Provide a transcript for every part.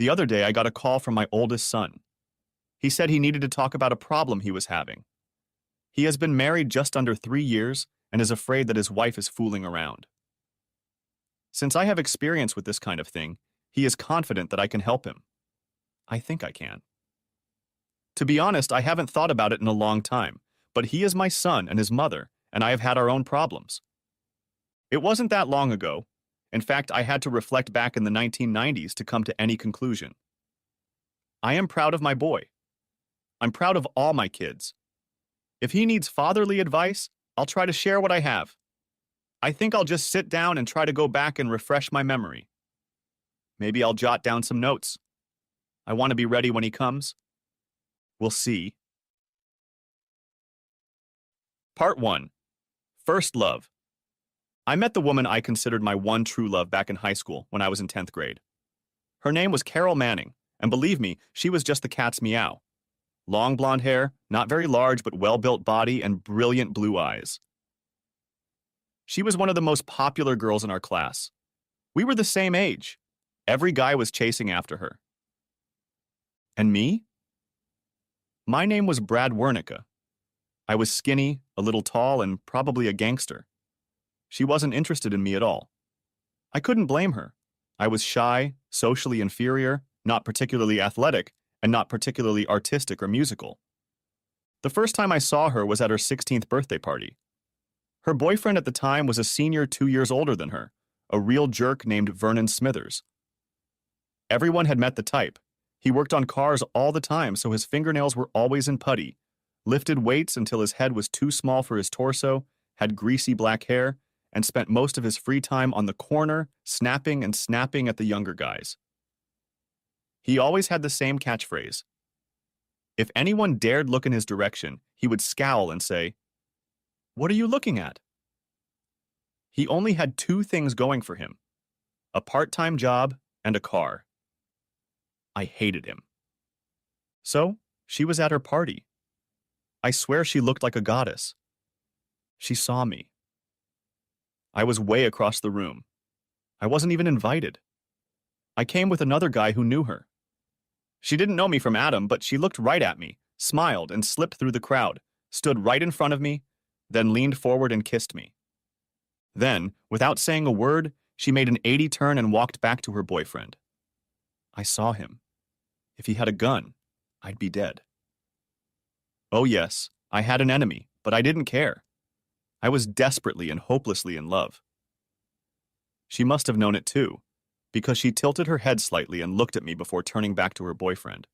The other day, I got a call from my oldest son. He said he needed to talk about a problem he was having. He has been married just under 3 years and is afraid that his wife is fooling around. Since I have experience with this kind of thing, he is confident that I can help him. I think I can. To be honest, I haven't thought about it in a long time, but he is my son and his mother, and I have had our own problems. It wasn't that long ago. In fact, I had to reflect back in the 1990s to come to any conclusion. I am proud of my boy. I'm proud of all my kids. If he needs fatherly advice, I'll try to share what I have. I think I'll just sit down and try to go back and refresh my memory. Maybe I'll jot down some notes. I want to be ready when he comes. We'll see. Part 1. First Love. I met the woman I considered my one true love back in high school when I was in 10th grade. Her name was Carol Manning, and believe me, she was just the cat's meow. Long blonde hair, not very large but well-built body, and brilliant blue eyes. She was one of the most popular girls in our class. We were the same age. Every guy was chasing after her. And me? My name was Brad Wernicke. I was skinny, a little tall, and probably a gangster. She wasn't interested in me at all. I couldn't blame her. I was shy, socially inferior, not particularly athletic, and not particularly artistic or musical. The first time I saw her was at her 16th birthday party. Her boyfriend at the time was a senior 2 years older than her, a real jerk named Vernon Smithers. Everyone had met the type. He worked on cars all the time, so his fingernails were always in putty, lifted weights until his head was too small for his torso, had greasy black hair, and spent most of his free time on the corner, snapping and snapping at the younger guys. He always had the same catchphrase. If anyone dared look in his direction, he would scowl and say, "What are you looking at?" He only had two things going for him: a part-time job and a car. I hated him. So, she was at her party. I swear she looked like a goddess. She saw me. I was way across the room. I wasn't even invited. I came with another guy who knew her. She didn't know me from Adam, but she looked right at me, smiled, and slipped through the crowd, stood right in front of me, then leaned forward and kissed me. Then, without saying a word, she made an 80 turn and walked back to her boyfriend. I saw him. If he had a gun, I'd be dead. Oh yes, I had an enemy, but I didn't care. I was desperately and hopelessly in love. She must have known it too, because she tilted her head slightly and looked at me before turning back to her boyfriend.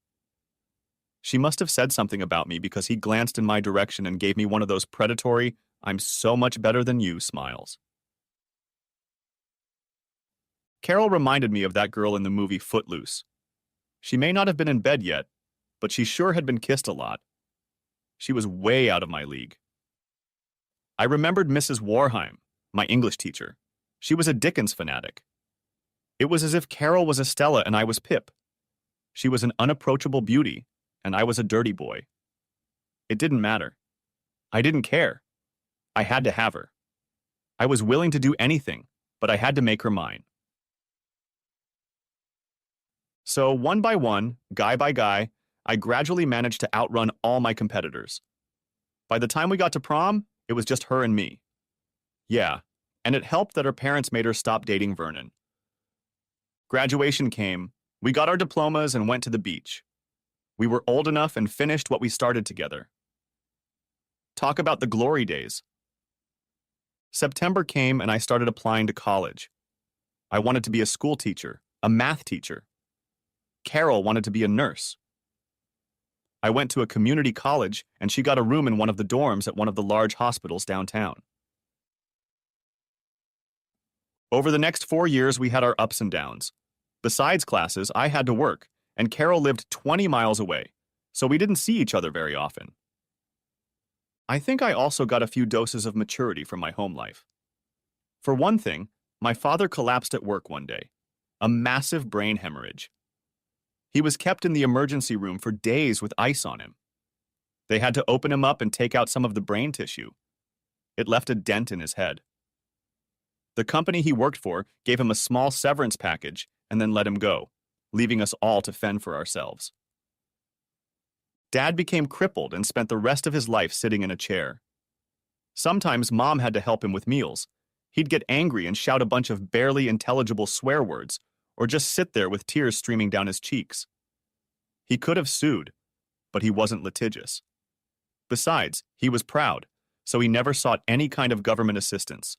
She must have said something about me because he glanced in my direction and gave me one of those predatory, "I'm so much better than you" smiles. Carol reminded me of that girl in the movie Footloose. She may not have been in bed yet, but she sure had been kissed a lot. She was way out of my league. I remembered Mrs. Warheim, my English teacher. She was a Dickens fanatic. It was as if Carol was Estella and I was Pip. She was an unapproachable beauty, and I was a dirty boy. It didn't matter. I didn't care. I had to have her. I was willing to do anything, but I had to make her mine. So, one by one, guy by guy, I gradually managed to outrun all my competitors. By the time we got to prom, it was just her and me. Yeah, and it helped that her parents made her stop dating Vernon. Graduation came, we got our diplomas and went to the beach. We were old enough and finished what we started together. Talk about the glory days. September came and I started applying to college. I wanted to be a school teacher, a math teacher. Carol wanted to be a nurse. I went to a community college and she got a room in one of the dorms at one of the large hospitals downtown. Over the next 4 years, we had our ups and downs. Besides classes, I had to work, and Carol lived 20 miles away, so we didn't see each other very often. I think I also got a few doses of maturity from my home life. For one thing, my father collapsed at work one day, a massive brain hemorrhage. He was kept in the emergency room for days with ice on him. They had to open him up and take out some of the brain tissue. It left a dent in his head. The company he worked for gave him a small severance package and then let him go, leaving us all to fend for ourselves. Dad became crippled and spent the rest of his life sitting in a chair. Sometimes Mom had to help him with meals. He'd get angry and shout a bunch of barely intelligible swear words, or just sit there with tears streaming down his cheeks. He could have sued, but he wasn't litigious. Besides, he was proud, so he never sought any kind of government assistance.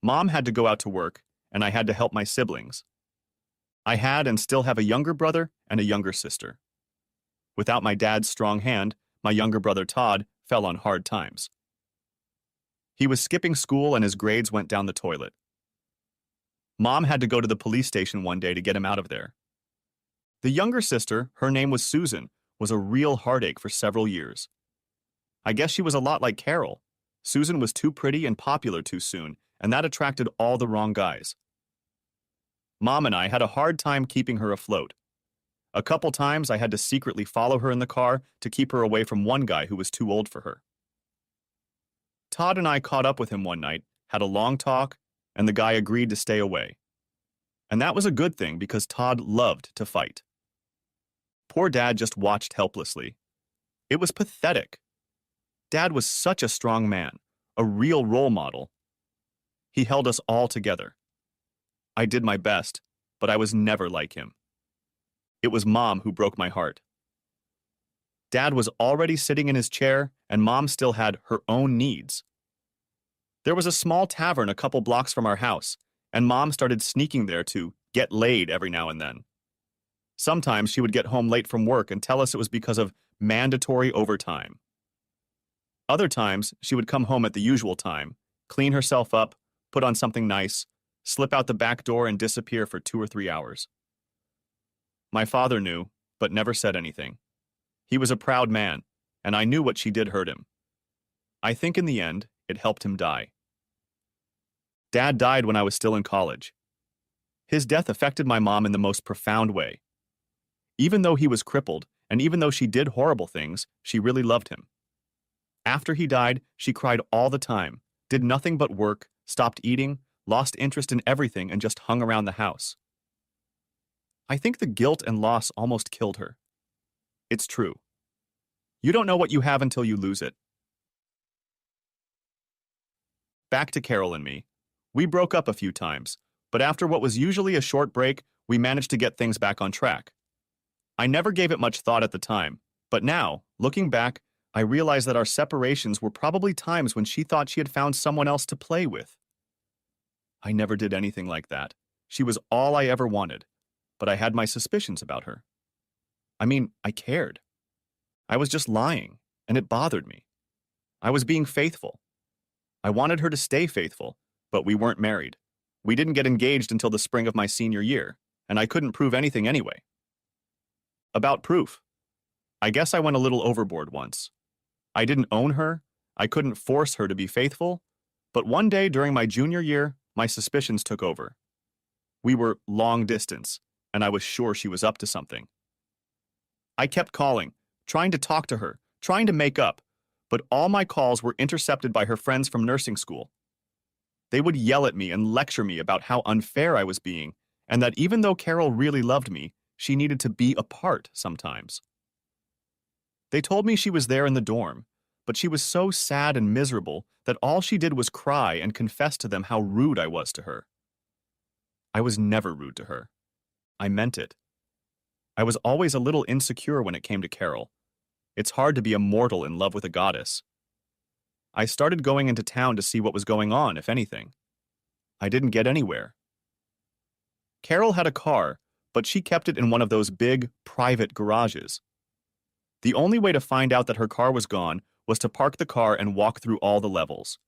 Mom had to go out to work, and I had to help my siblings. I had and still have a younger brother and a younger sister. Without my dad's strong hand, my younger brother Todd fell on hard times. He was skipping school and his grades went down the toilet. Mom had to go to the police station one day to get him out of there. The younger sister, her name was Susan, was a real heartache for several years. I guess she was a lot like Carol. Susan was too pretty and popular too soon, and that attracted all the wrong guys. Mom and I had a hard time keeping her afloat. A couple times I had to secretly follow her in the car to keep her away from one guy who was too old for her. Todd and I caught up with him one night, had a long talk, and the guy agreed to stay away. And that was a good thing because Todd loved to fight. Poor Dad just watched helplessly. It was pathetic. Dad was such a strong man, a real role model. He held us all together. I did my best, but I was never like him. It was Mom who broke my heart. Dad was already sitting in his chair, and Mom still had her own needs. There was a small tavern a couple blocks from our house, and Mom started sneaking there to get laid every now and then. Sometimes she would get home late from work and tell us it was because of mandatory overtime. Other times, she would come home at the usual time, clean herself up, put on something nice, slip out the back door and disappear for 2 or 3 hours. My father knew, but never said anything. He was a proud man, and I knew what she did hurt him. I think in the end, it helped him die. Dad died when I was still in college. His death affected my mom in the most profound way. Even though he was crippled, and even though she did horrible things, she really loved him. After he died, she cried all the time, did nothing but work, stopped eating, lost interest in everything, and just hung around the house. I think the guilt and loss almost killed her. It's true. You don't know what you have until you lose it. Back to Carol and me. We broke up a few times, but after what was usually a short break, we managed to get things back on track. I never gave it much thought at the time, but now, looking back, I realize that our separations were probably times when she thought she had found someone else to play with. I never did anything like that. She was all I ever wanted, but I had my suspicions about her. I mean, I cared. I was just lying, and it bothered me. I was being faithful. I wanted her to stay faithful, but we weren't married. We didn't get engaged until the spring of my senior year, and I couldn't prove anything anyway. About proof. I guess I went a little overboard once. I didn't own her, I couldn't force her to be faithful, but one day during my junior year, my suspicions took over. We were long distance, and I was sure she was up to something. I kept calling, trying to talk to her, trying to make up, but all my calls were intercepted by her friends from nursing school. They would yell at me and lecture me about how unfair I was being, and that even though Carol really loved me, she needed to be apart sometimes. They told me she was there in the dorm, but she was so sad and miserable that all she did was cry and confess to them how rude I was to her. I was never rude to her. I meant it. I was always a little insecure when it came to Carol. It's hard to be a mortal in love with a goddess. I started going into town to see what was going on, if anything. I didn't get anywhere. Carol had a car, but she kept it in one of those big, private garages. The only way to find out that her car was gone was to park the car and walk through all the levels.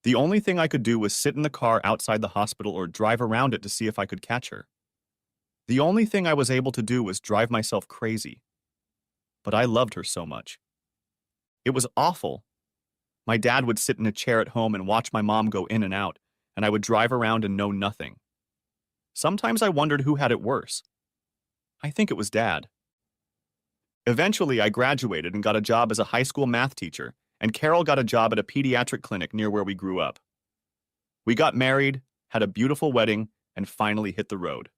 The only thing I could do was sit in the car outside the hospital or drive around it to see if I could catch her. The only thing I was able to do was drive myself crazy. But I loved her so much. It was awful. My dad would sit in a chair at home and watch my mom go in and out, and I would drive around and know nothing. Sometimes I wondered who had it worse. I think it was Dad. Eventually, I graduated and got a job as a high school math teacher, and Carol got a job at a pediatric clinic near where we grew up. We got married, had a beautiful wedding, and finally hit the road.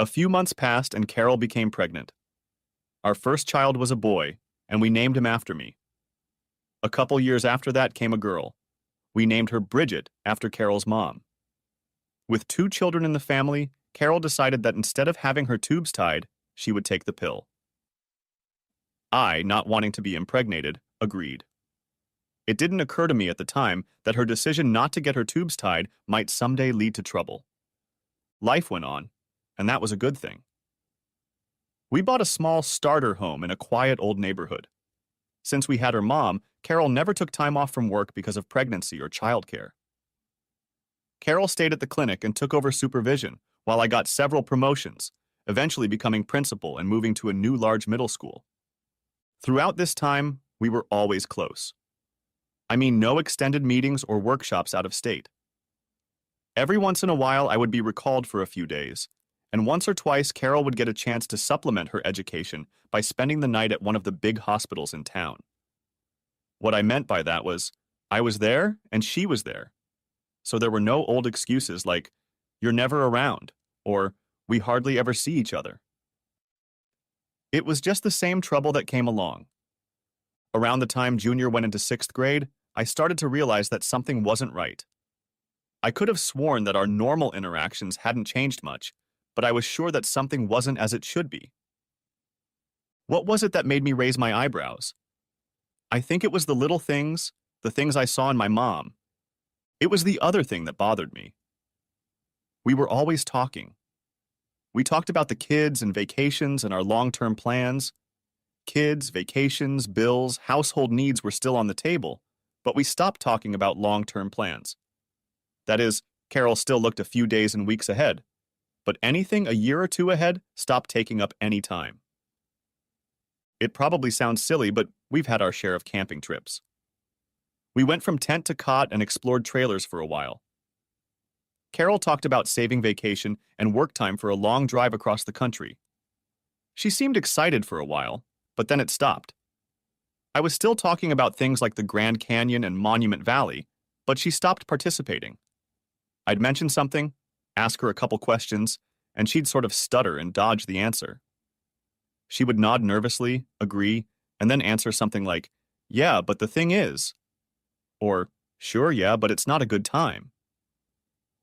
A few months passed and Carol became pregnant. Our first child was a boy, and we named him after me. A couple years after that came a girl. We named her Bridget after Carol's mom. With 2 children in the family, Carol decided that instead of having her tubes tied, she would take the pill. I, not wanting to be impregnated, agreed. It didn't occur to me at the time that her decision not to get her tubes tied might someday lead to trouble. Life went on, and that was a good thing. We bought a small starter home in a quiet old neighborhood. Since we had her mom, Carol never took time off from work because of pregnancy or childcare. Carol stayed at the clinic and took over supervision while I got several promotions, eventually becoming principal and moving to a new large middle school. Throughout this time, we were always close. I mean, no extended meetings or workshops out of state. Every once in a while, I would be recalled for a few days, and once or twice, Carol would get a chance to supplement her education by spending the night at one of the big hospitals in town. What I meant by that was, I was there and she was there. So there were no old excuses like, "You're never around," or "We hardly ever see each other." It was just the same trouble that came along. Around the time Junior went into 6th grade, I started to realize that something wasn't right. I could have sworn that our normal interactions hadn't changed much, but I was sure that something wasn't as it should be. What was it that made me raise my eyebrows? I think it was the little things, the things I saw in my mom. It was the other thing that bothered me. We were always talking. We talked about the kids and vacations and our long-term plans. Kids, vacations, bills, household needs were still on the table, but we stopped talking about long-term plans. That is, Carol still looked a few days and weeks ahead, but anything a year or 2 ahead stopped taking up any time. It probably sounds silly, but we've had our share of camping trips. We went from tent to cot and explored trailers for a while. Carol talked about saving vacation and work time for a long drive across the country. She seemed excited for a while, but then it stopped. I was still talking about things like the Grand Canyon and Monument Valley, but she stopped participating. I'd mention something, ask her a couple questions, and she'd sort of stutter and dodge the answer. She would nod nervously, agree, and then answer something like, "Yeah, but the thing is," or, "Sure, yeah, but it's not a good time."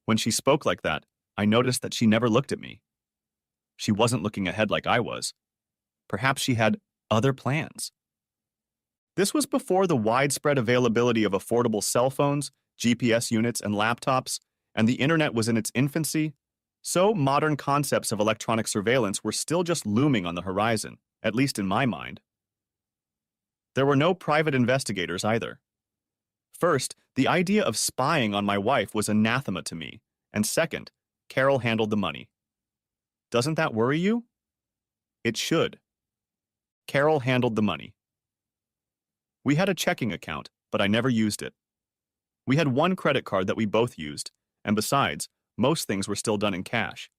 When she spoke like that, I noticed that she never looked at me. She wasn't looking ahead like I was. Perhaps she had other plans. This was before the widespread availability of affordable cell phones, GPS units, and laptops, and the internet was in its infancy, so modern concepts of electronic surveillance were still just looming on the horizon, at least in my mind. There were no private investigators either. First, the idea of spying on my wife was anathema to me, and second, Carol handled the money. Doesn't that worry you? It should. Carol handled the money. We had a checking account, but I never used it. We had one credit card that we both used, and besides, most things were still done in cash.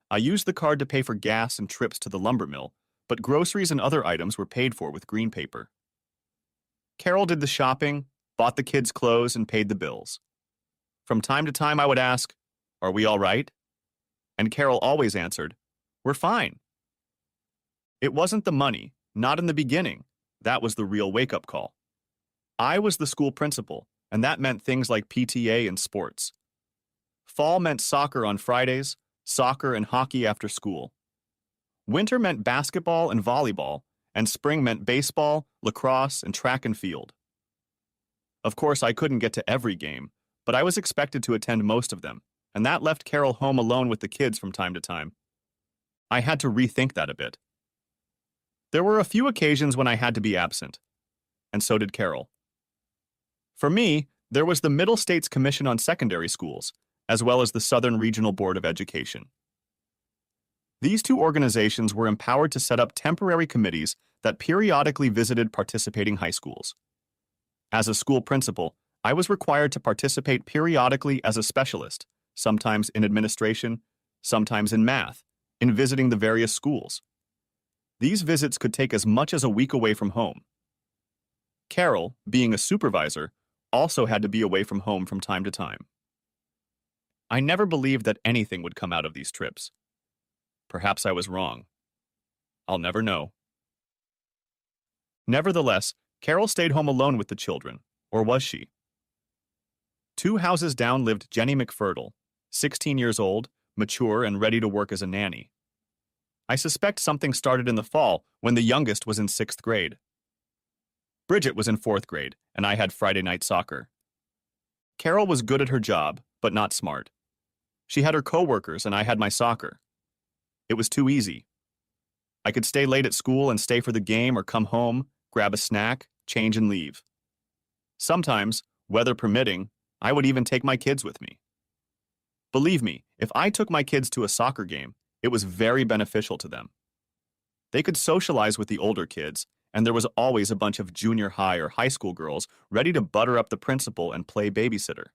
I used the card to pay for gas and trips to the lumber mill, but groceries and other items were paid for with green paper. Carol did the shopping, bought the kids' clothes, and paid the bills. From time to time, I would ask, "Are we all right?" And Carol always answered, "We're fine." It wasn't the money, not in the beginning. That was the real wake-up call. I was the school principal, and that meant things like PTA and sports. Fall meant soccer on Fridays, soccer and hockey after school. Winter meant basketball and volleyball, and spring meant baseball, lacrosse, and track and field. Of course, I couldn't get to every game, but I was expected to attend most of them, and that left Carol home alone with the kids from time to time. I had to rethink that a bit. There were a few occasions when I had to be absent, and so did Carol. For me, there was the Middle States Commission on Secondary Schools, as well as the Southern Regional Board of Education. These 2 organizations were empowered to set up temporary committees that periodically visited participating high schools. As a school principal, I was required to participate periodically as a specialist, sometimes in administration, sometimes in math, in visiting the various schools. These visits could take as much as a week away from home. Carol, being a supervisor, also had to be away from home from time to time. I never believed that anything would come out of these trips. Perhaps I was wrong. I'll never know. Nevertheless, Carol stayed home alone with the children, or was she? 2 houses down lived Jenny McFurdle, 16 years old, mature and ready to work as a nanny. I suspect something started in the fall when the youngest was in 6th grade. Bridget was in 4th grade, and I had Friday night soccer. Carol was good at her job, but not smart. She had her coworkers, and I had my soccer. It was too easy. I could stay late at school and stay for the game or come home, grab a snack, change and leave. Sometimes, weather permitting, I would even take my kids with me. Believe me, if I took my kids to a soccer game, it was very beneficial to them. They could socialize with the older kids, and there was always a bunch of junior high or high school girls ready to butter up the principal and play babysitter.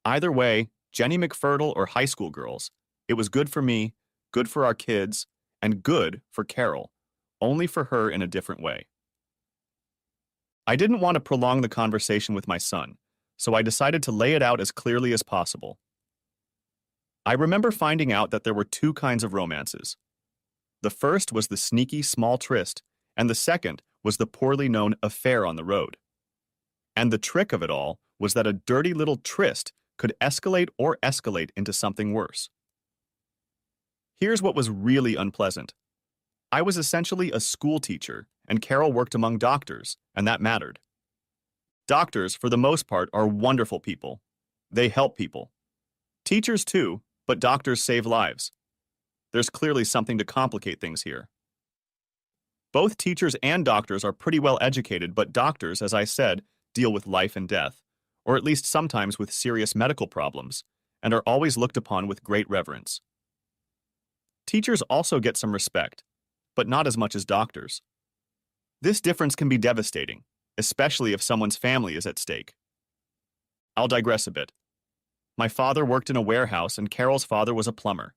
Either way, Jenny McFurdle or high school girls, it was good for me, good for our kids, and good for Carol, only for her in a different way. I didn't want to prolong the conversation with my son, so I decided to lay it out as clearly as possible. I remember finding out that there were 2 kinds of romances. The first was the sneaky small tryst, and the second was the poorly known affair on the road. And the trick of it all was that a dirty little tryst could escalate into something worse. Here's what was really unpleasant. I was essentially a school teacher, and Carol worked among doctors, and that mattered. Doctors, for the most part, are wonderful people. They help people. Teachers too, but doctors save lives. There's clearly something to complicate things here. Both teachers and doctors are pretty well educated, but doctors, as I said, deal with life and death, or at least sometimes with serious medical problems, and are always looked upon with great reverence. Teachers also get some respect, but not as much as doctors. This difference can be devastating, especially if someone's family is at stake. I'll digress a bit. My father worked in a warehouse, and Carol's father was a plumber.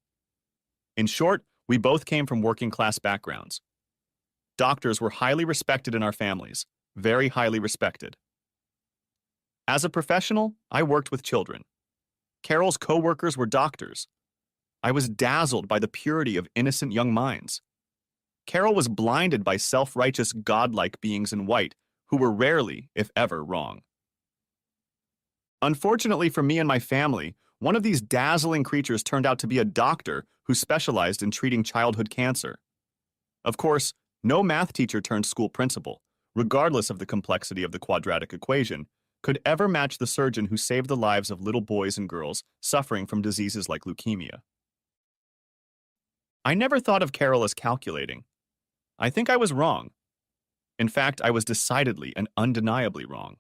In short, we both came from working-class backgrounds. Doctors were highly respected in our families, very highly respected. As a professional, I worked with children. Carol's co-workers were doctors. I was dazzled by the purity of innocent young minds. Carol was blinded by self-righteous, godlike beings in white who were rarely, if ever, wrong. Unfortunately for me and my family, one of these dazzling creatures turned out to be a doctor who specialized in treating childhood cancer. Of course, no math teacher turned school principal, regardless of the complexity of the quadratic equation, could ever match the surgeon who saved the lives of little boys and girls suffering from diseases like leukemia. I never thought of Carol as calculating. I think I was wrong. In fact, I was decidedly and undeniably wrong.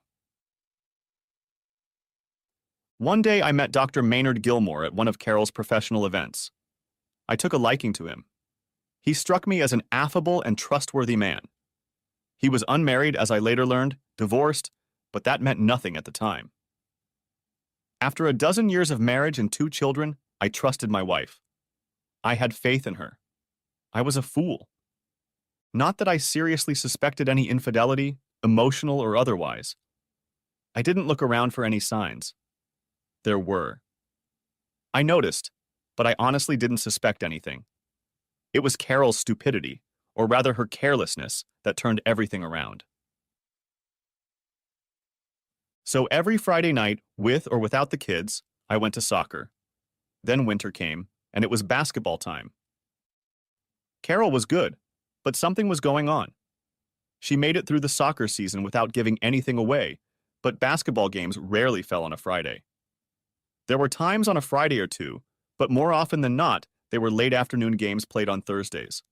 One day I met Dr. Maynard Gilmore at one of Carol's professional events. I took a liking to him. He struck me as an affable and trustworthy man. He was unmarried, as I later learned, divorced, but that meant nothing at the time. After a dozen years of marriage and 2 children, I trusted my wife. I had faith in her. I was a fool. Not that I seriously suspected any infidelity, emotional or otherwise. I didn't look around for any signs. There were. I noticed, but I honestly didn't suspect anything. It was Carol's stupidity, or rather her carelessness, that turned everything around. So every Friday night, with or without the kids, I went to soccer. Then winter came, and it was basketball time. Carol was good, but something was going on. She made it through the soccer season without giving anything away, but basketball games rarely fell on a Friday. There were times on a Friday or two, but more often than not, they were late afternoon games played on Thursdays.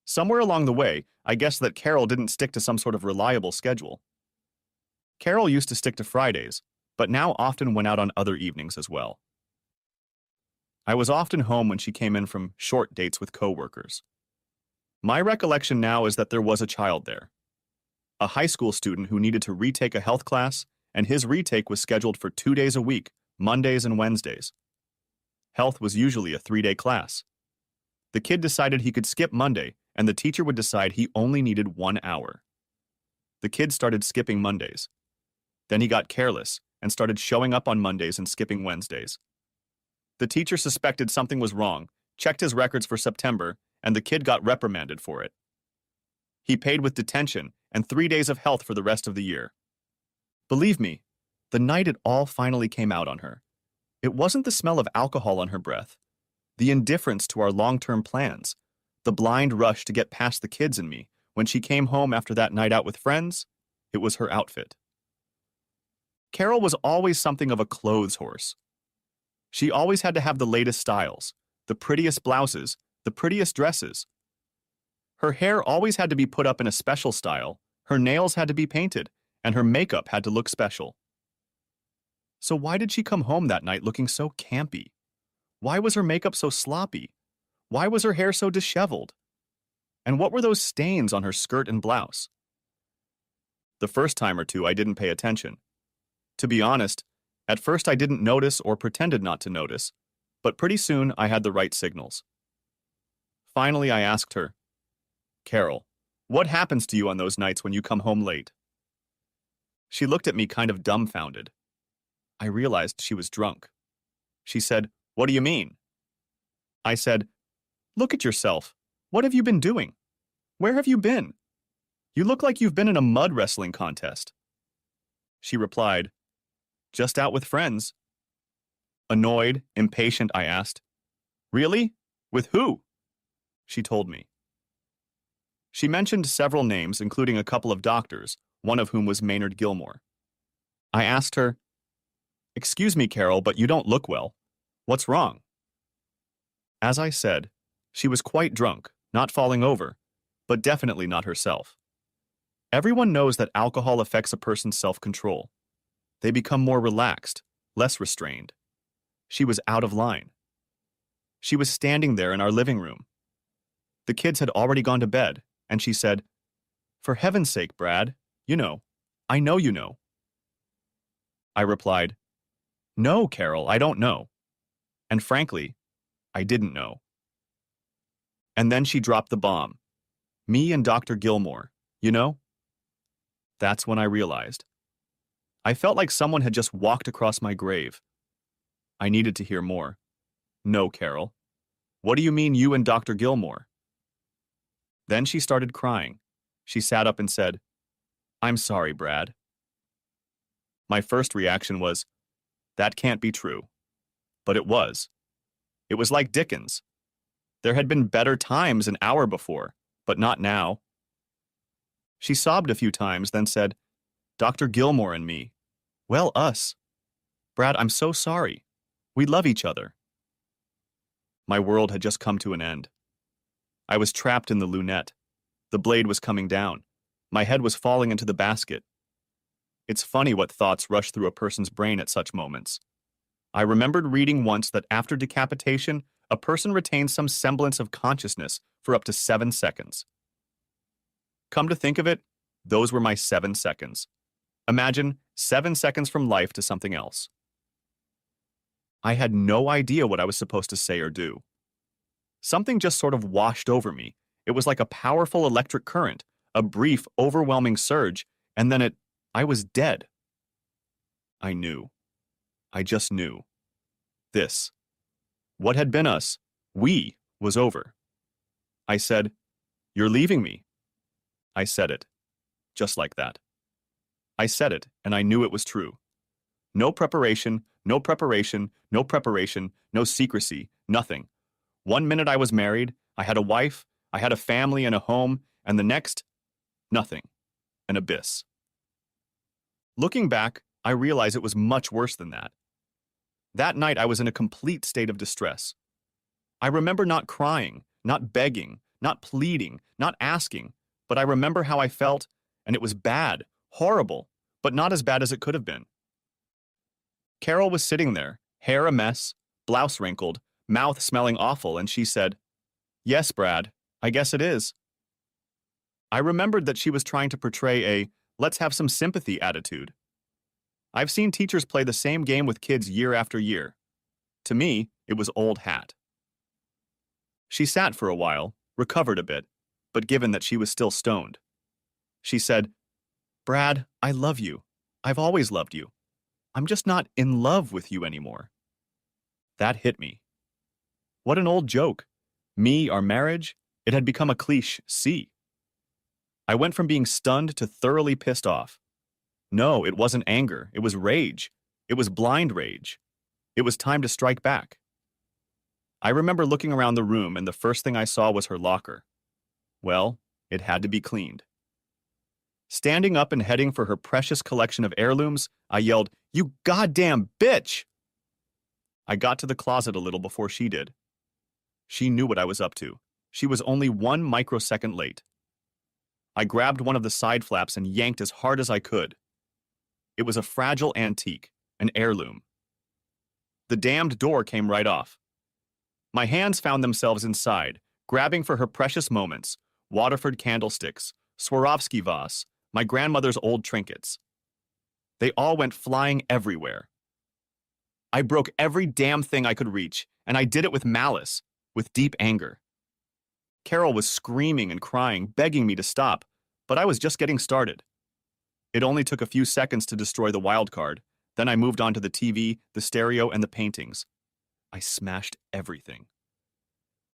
Somewhere along the way, I guessed that Carol didn't stick to some sort of reliable schedule. Carol used to stick to Fridays, but now often went out on other evenings as well. I was often home when she came in from short dates with coworkers. My recollection now is that there was a child there. A high school student who needed to retake a health class, and his retake was scheduled for 2 days a week, Mondays and Wednesdays. Health was usually a 3-day class. The kid decided he could skip Monday, and the teacher would decide he only needed 1 hour. The kid started skipping Mondays. Then he got careless and started showing up on Mondays and skipping Wednesdays. The teacher suspected something was wrong checked his records for September, and the kid got reprimanded for it. He paid with detention and 3 days of health for the rest of the year. Believe me, the night it all finally came out on her, it wasn't the smell of alcohol on her breath, the indifference to our long-term plans, the blind rush to get past the kids and me. When she came home after that night out with friends, it was her outfit. Carol was always something of a clothes horse. She always had to have the latest styles, the prettiest blouses, the prettiest dresses. Her hair always had to be put up in a special style, her nails had to be painted, and her makeup had to look special. So why did she come home that night looking so campy? Why was her makeup so sloppy? Why was her hair so disheveled? And what were those stains on her skirt and blouse? The first time or two, I didn't pay attention. To be honest, at first I didn't notice or pretended not to notice, but pretty soon I had the right signals. Finally, I asked her, "Carol, what happens to you on those nights when you come home late?" She looked at me kind of dumbfounded. I realized she was drunk. She said, "What do you mean?" I said, "Look at yourself. What have you been doing? Where have you been? You look like you've been in a mud wrestling contest." She replied, "Just out with friends." Annoyed, impatient, I asked, "Really? With who?" She told me. She mentioned several names, including a couple of doctors, one of whom was Maynard Gilmore. I asked her, "Excuse me, Carol, but you don't look well. What's wrong?" As I said, she was quite drunk, not falling over, but definitely not herself. Everyone knows that alcohol affects a person's self-control. They become more relaxed, less restrained. She was out of line. She was standing there in our living room. The kids had already gone to bed, and she said, "For heaven's sake, Brad, you know. I know you know." I replied, "No, Carol, I don't know." And frankly, I didn't know. And then she dropped the bomb. "Me and Dr. Gilmore, you know?" That's when I realized. I felt like someone had just walked across my grave. I needed to hear more. "No, Carol. What do you mean you and Dr. Gilmore?" Then she started crying. She sat up and said, "I'm sorry, Brad." My first reaction was, that can't be true. But it was. It was like Dickens. There had been better times an hour before, but not now. She sobbed a few times, then said, "Dr. Gilmore and me. Well, us. Brad, I'm so sorry. We love each other." My world had just come to an end. I was trapped in the lunette. The blade was coming down. My head was falling into the basket. It's funny what thoughts rush through a person's brain at such moments. I remembered reading once that after decapitation, a person retains some semblance of consciousness for up to 7 seconds. Come to think of it, those were my 7 seconds. Imagine 7 seconds from life to something else. I had no idea what I was supposed to say or do. Something just sort of washed over me. It was like a powerful electric current, a brief, overwhelming surge, and then I was dead. I knew. I just knew. This. What had been us, we, was over. I said, "You're leaving me." I said it. Just like that. I said it, and I knew it was true. No preparation, no preparation, no preparation, no secrecy, nothing. 1 minute I was married, I had a wife, I had a family and a home, and the next, nothing. An abyss. Looking back, I realize it was much worse than that. That night I was in a complete state of distress. I remember not crying, not begging, not pleading, not asking, but I remember how I felt, and it was bad, horrible, but not as bad as it could have been. Carol was sitting there, hair a mess, blouse wrinkled, mouth smelling awful, and she said, "Yes, Brad, I guess it is." I remembered that she was trying to portray a "let's have some sympathy" attitude. I've seen teachers play the same game with kids year after year. To me, it was old hat. She sat for a while, recovered a bit, but given that she was still stoned. She said, "Brad, I love you. I've always loved you. I'm just not in love with you anymore." That hit me. What an old joke. Me, our marriage, it had become a cliché. I went from being stunned to thoroughly pissed off. No, it wasn't anger. It was rage. It was blind rage. It was time to strike back. I remember looking around the room and the first thing I saw was her locker. Well, it had to be cleaned. Standing up and heading for her precious collection of heirlooms, I yelled, "You goddamn bitch!" I got to the closet a little before she did. She knew what I was up to. She was only 1 microsecond late. I grabbed one of the side flaps and yanked as hard as I could. It was a fragile antique, an heirloom. The damned door came right off. My hands found themselves inside, grabbing for her precious moments, Waterford candlesticks, Swarovski vase, my grandmother's old trinkets. They all went flying everywhere. I broke every damn thing I could reach, and I did it with malice, with deep anger. Carol was screaming and crying, begging me to stop, but I was just getting started. It only took a few seconds to destroy the wild card. Then I moved on to the TV, the stereo, and the paintings. I smashed everything.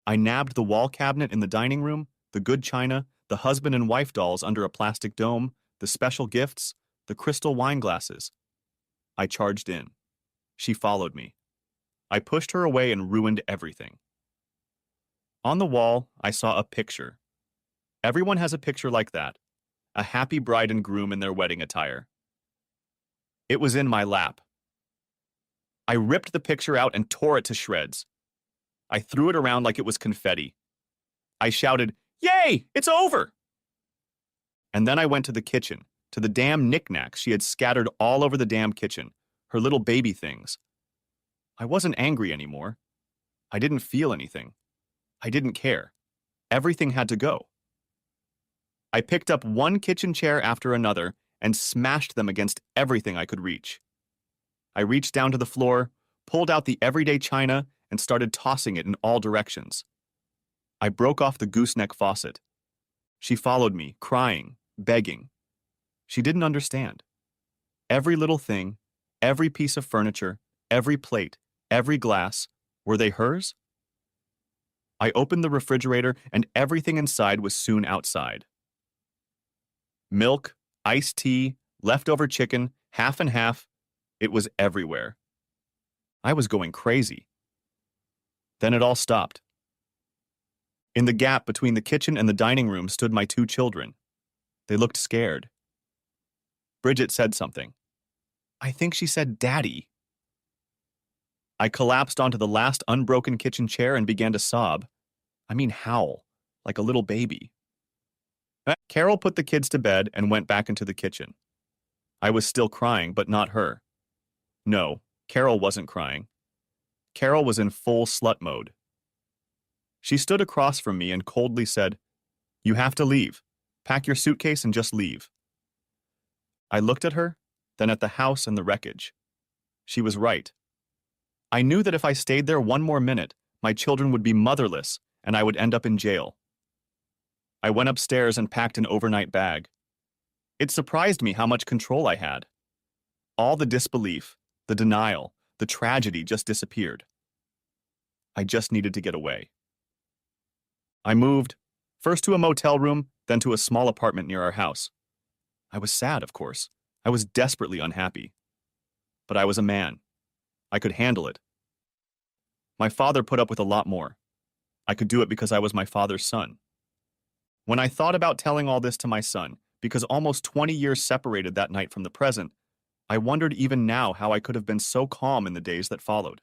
I nabbed the wall cabinet in the dining room, the good china, the husband and wife dolls under a plastic dome, the special gifts, the crystal wine glasses. I charged in. She followed me. I pushed her away and ruined everything. On the wall, I saw a picture. Everyone has a picture like that, a happy bride and groom in their wedding attire. It was in my lap. I ripped the picture out and tore it to shreds. I threw it around like it was confetti. I shouted, "Yay, it's over!" And then I went to the kitchen, to the damn knickknacks she had scattered all over the damn kitchen, her little baby things. I wasn't angry anymore. I didn't feel anything. I didn't care. Everything had to go. I picked up one kitchen chair after another and smashed them against everything I could reach. I reached down to the floor, pulled out the everyday china, and started tossing it in all directions. I broke off the gooseneck faucet. She followed me, crying, begging. She didn't understand. Every little thing, every piece of furniture, every plate, every glass, were they hers? I opened the refrigerator and everything inside was soon outside. Milk, iced tea, leftover chicken, half and half, it was everywhere. I was going crazy. Then it all stopped. In the gap between the kitchen and the dining room stood my 2 children. They looked scared. Bridget said something. I think she said Daddy. I collapsed onto the last unbroken kitchen chair and began to sob. I mean howl, like a little baby. Carol put the kids to bed and went back into the kitchen. I was still crying, but not her. No, Carol wasn't crying. Carol was in full slut mode. She stood across from me and coldly said, "You have to leave. Pack your suitcase and just leave." I looked at her, then at the house and the wreckage. She was right. I knew that if I stayed there one more minute, my children would be motherless and I would end up in jail. I went upstairs and packed an overnight bag. It surprised me how much control I had. All the disbelief, the denial, the tragedy just disappeared. I just needed to get away. I moved, first to a motel room, then to a small apartment near our house. I was sad, of course. I was desperately unhappy. But I was a man. I could handle it. My father put up with a lot more. I could do it because I was my father's son. When I thought about telling all this to my son, because almost 20 years separated that night from the present, I wondered even now how I could have been so calm in the days that followed.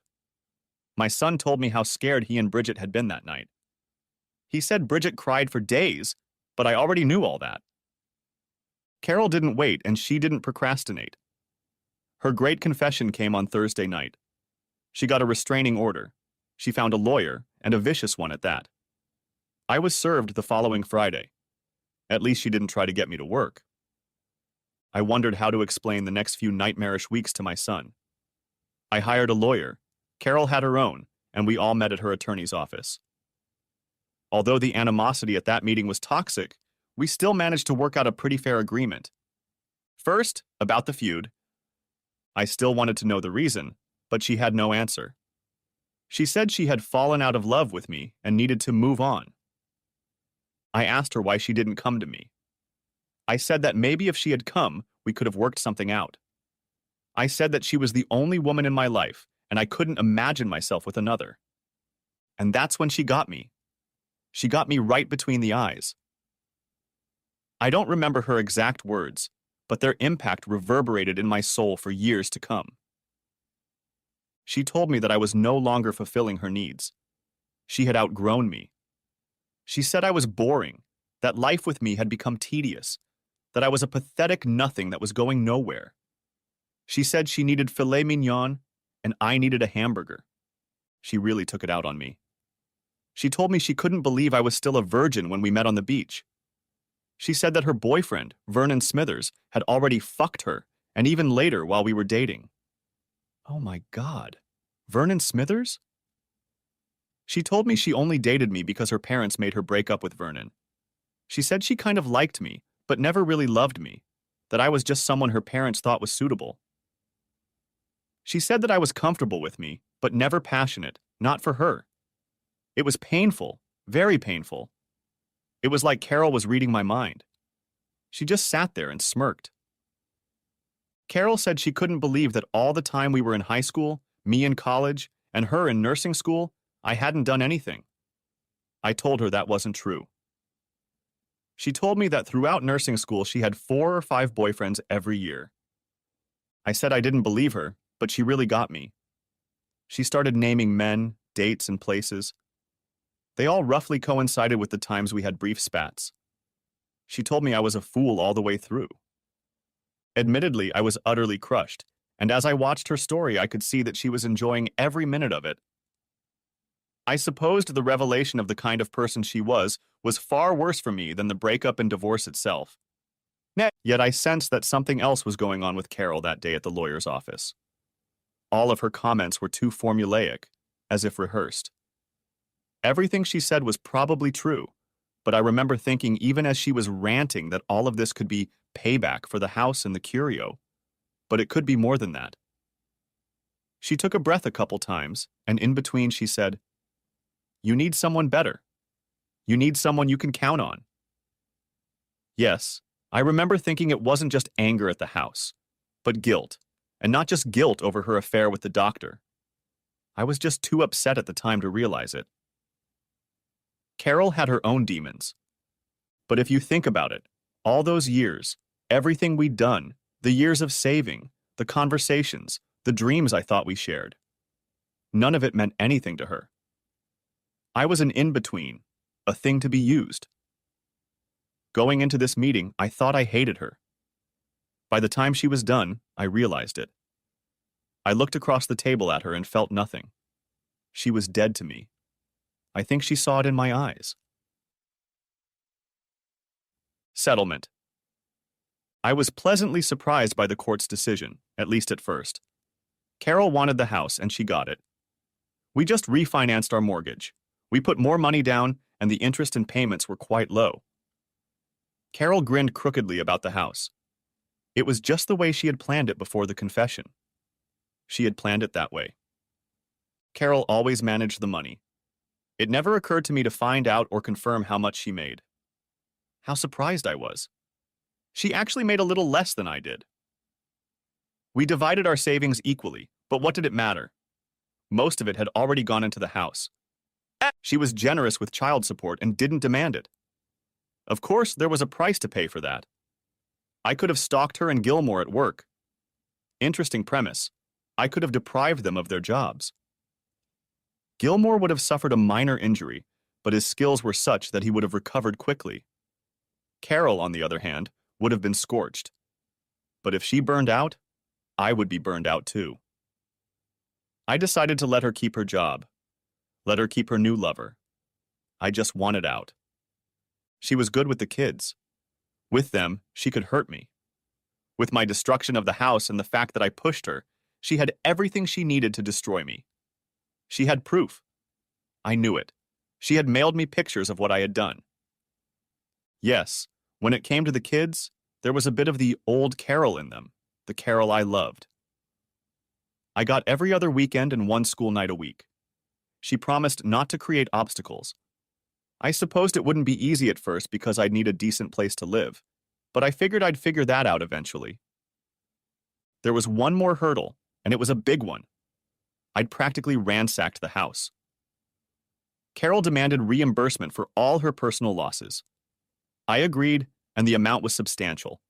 My son told me how scared he and Bridget had been that night. He said Bridget cried for days, but I already knew all that. Carol didn't wait, and she didn't procrastinate. Her great confession came on Thursday night. She got a restraining order. She found a lawyer, and a vicious one at that. I was served the following Friday. At least she didn't try to get me to work. I wondered how to explain the next few nightmarish weeks to my son. I hired a lawyer. Carol had her own, and we all met at her attorney's office. Although the animosity at that meeting was toxic, we still managed to work out a pretty fair agreement. First, about the feud. I still wanted to know the reason, but she had no answer. She said she had fallen out of love with me and needed to move on. I asked her why she didn't come to me. I said that maybe if she had come, we could have worked something out. I said that she was the only woman in my life, and I couldn't imagine myself with another. And that's when she got me. She got me right between the eyes. I don't remember her exact words, but their impact reverberated in my soul for years to come. She told me that I was no longer fulfilling her needs. She had outgrown me. She said I was boring, that life with me had become tedious, that I was a pathetic nothing that was going nowhere. She said she needed filet mignon, and I needed a hamburger. She really took it out on me. She told me she couldn't believe I was still a virgin when we met on the beach. She said that her boyfriend, Vernon Smithers, had already fucked her, and even later while we were dating. Oh my God, Vernon Smithers? She told me she only dated me because her parents made her break up with Vernon. She said she kind of liked me, but never really loved me, that I was just someone her parents thought was suitable. She said that I was comfortable with me, but never passionate, not for her. It was painful, very painful. It was like Carol was reading my mind. She just sat there and smirked. Carol said she couldn't believe that all the time we were in high school, me in college, and her in nursing school, I hadn't done anything. I told her that wasn't true. She told me that throughout nursing school she had 4 or 5 boyfriends every year. I said I didn't believe her, but she really got me. She started naming men, dates, and places. They all roughly coincided with the times we had brief spats. She told me I was a fool all the way through. Admittedly, I was utterly crushed, and as I watched her story, I could see that she was enjoying every minute of it. I supposed the revelation of the kind of person she was far worse for me than the breakup and divorce itself. Yet I sensed that something else was going on with Carol that day at the lawyer's office. All of her comments were too formulaic, as if rehearsed. Everything she said was probably true, but I remember thinking even as she was ranting that all of this could be payback for the house and the curio, but it could be more than that. She took a breath a couple times, and in between she said, "You need someone better. You need someone you can count on." Yes, I remember thinking it wasn't just anger at the house, but guilt, and not just guilt over her affair with the doctor. I was just too upset at the time to realize it. Carol had her own demons. But if you think about it, all those years, everything we'd done, the years of saving, the conversations, the dreams I thought we shared, none of it meant anything to her. I was an in-between, a thing to be used. Going into this meeting, I thought I hated her. By the time she was done, I realized it. I looked across the table at her and felt nothing. She was dead to me. I think she saw it in my eyes. Settlement. I was pleasantly surprised by the court's decision, at least at first. Carol wanted the house, and she got it. We just refinanced our mortgage. We put more money down, and the interest and payments were quite low. Carol grinned crookedly about the house. It was just the way she had planned it before the confession. She had planned it that way. Carol always managed the money. It never occurred to me to find out or confirm how much she made. How surprised I was. She actually made a little less than I did. We divided our savings equally, but what did it matter? Most of it had already gone into the house. She was generous with child support and didn't demand it. Of course, there was a price to pay for that. I could have stalked her and Gilmore at work. Interesting premise. I could have deprived them of their jobs. Gilmore would have suffered a minor injury, but his skills were such that he would have recovered quickly. Carol, on the other hand, would have been scorched. But if she burned out, I would be burned out too. I decided to let her keep her job. Let her keep her new lover. I just wanted out. She was good with the kids. With them, she could hurt me. With my destruction of the house and the fact that I pushed her, she had everything she needed to destroy me. She had proof. I knew it. She had mailed me pictures of what I had done. Yes, when it came to the kids, there was a bit of the old Carol in them, the Carol I loved. I got every other weekend and one school night a week. She promised not to create obstacles. I supposed it wouldn't be easy at first because I'd need a decent place to live, but I figured I'd figure that out eventually. There was one more hurdle, and it was a big one. I'd practically ransacked the house. Carol demanded reimbursement for all her personal losses. I agreed, and the amount was substantial.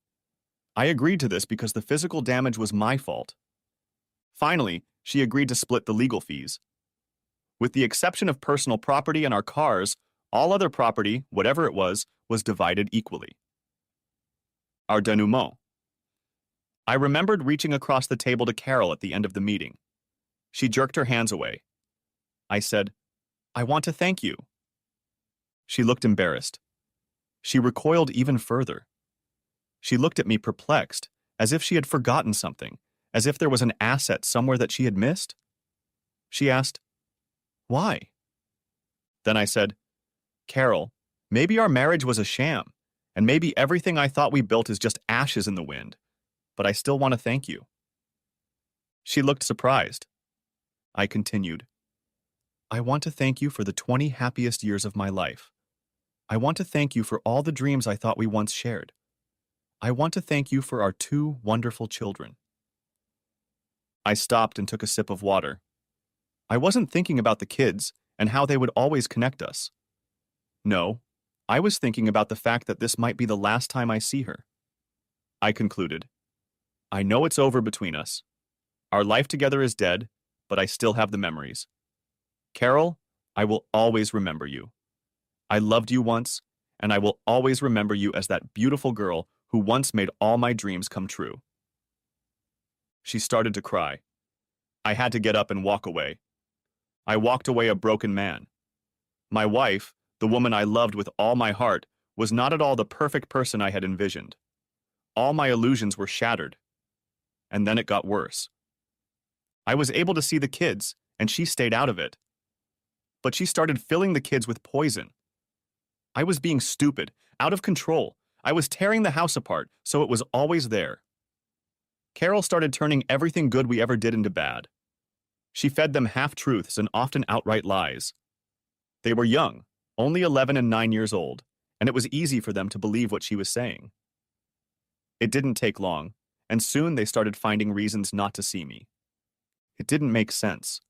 I agreed to this because the physical damage was my fault. Finally, she agreed to split the legal fees. With the exception of personal property and our cars, all other property, whatever it was divided equally. Our denouement. I remembered reaching across the table to Carol at the end of the meeting. She jerked her hands away. I said, "I want to thank you." She looked embarrassed. She recoiled even further. She looked at me perplexed, as if she had forgotten something, as if there was an asset somewhere that she had missed. She asked, "Why?" Then I said, "Carol, maybe our marriage was a sham, and maybe everything I thought we built is just ashes in the wind, but I still want to thank you." She looked surprised. I continued, "I want to thank you for the 20 happiest years of my life. I want to thank you for all the dreams I thought we once shared. I want to thank you for our 2 wonderful children." I stopped and took a sip of water. I wasn't thinking about the kids and how they would always connect us. No, I was thinking about the fact that this might be the last time I see her. I concluded, "I know it's over between us. Our life together is dead, but I still have the memories. Carol, I will always remember you. I loved you once, and I will always remember you as that beautiful girl who once made all my dreams come true." She started to cry. I had to get up and walk away. I walked away a broken man. My wife, the woman I loved with all my heart, was not at all the perfect person I had envisioned. All my illusions were shattered. And then it got worse. I was able to see the kids, and she stayed out of it. But she started filling the kids with poison. I was being stupid, out of control. I was tearing the house apart, so it was always there. Carol started turning everything good we ever did into bad. She fed them half-truths and often outright lies. They were young, only 11 and 9 years old, and it was easy for them to believe what she was saying. It didn't take long, and soon they started finding reasons not to see me. It didn't make sense.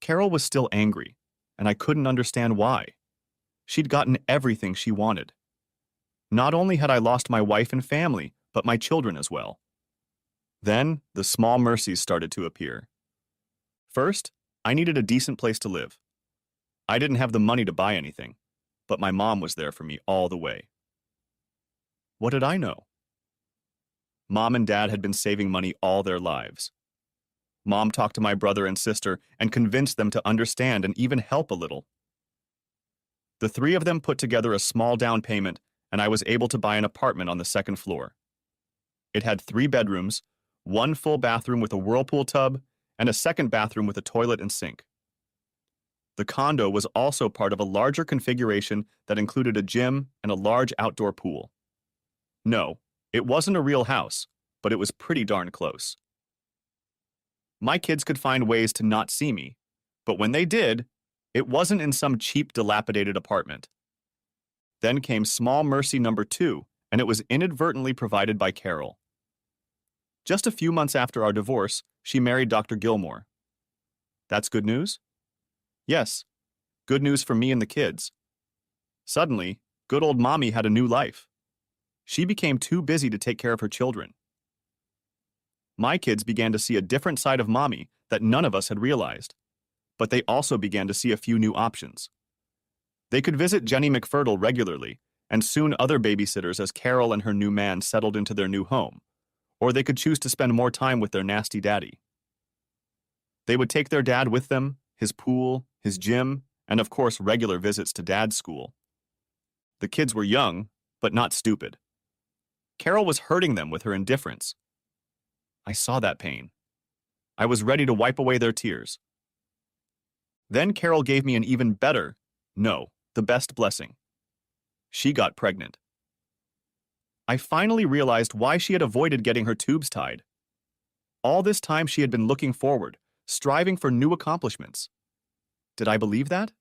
Carol was still angry, and I couldn't understand why. She'd gotten everything she wanted. Not only had I lost my wife and family, but my children as well. Then, the small mercies started to appear. First, I needed a decent place to live. I didn't have the money to buy anything, but my mom was there for me all the way. What did I know? Mom and Dad had been saving money all their lives. Mom talked to my brother and sister and convinced them to understand and even help a little. The 3 of them put together a small down payment, and I was able to buy an apartment on the 2nd floor. It had 3 bedrooms, 1 full bathroom with a whirlpool tub, and a 2nd bathroom with a toilet and sink. The condo was also part of a larger configuration that included a gym and a large outdoor pool. No, it wasn't a real house, but it was pretty darn close. My kids could find ways to not see me, but when they did, it wasn't in some cheap, dilapidated apartment. Then came small mercy number 2, and it was inadvertently provided by Carol. Just a few months after our divorce, she married Dr. Gilmore. That's good news? Yes, good news for me and the kids. Suddenly, good old mommy had a new life. She became too busy to take care of her children. My kids began to see a different side of mommy that none of us had realized, but they also began to see a few new options. They could visit Jenny McFurdle regularly, and soon other babysitters as Carol and her new man settled into their new home, or they could choose to spend more time with their nasty daddy. They would take their dad with them, his pool, his gym, and of course regular visits to Dad's school. The kids were young, but not stupid. Carol was hurting them with her indifference. I saw that pain. I was ready to wipe away their tears. Then Carol gave me an even better, no, the best blessing. She got pregnant. I finally realized why she had avoided getting her tubes tied. All this time she had been looking forward, striving for new accomplishments. Did I believe that?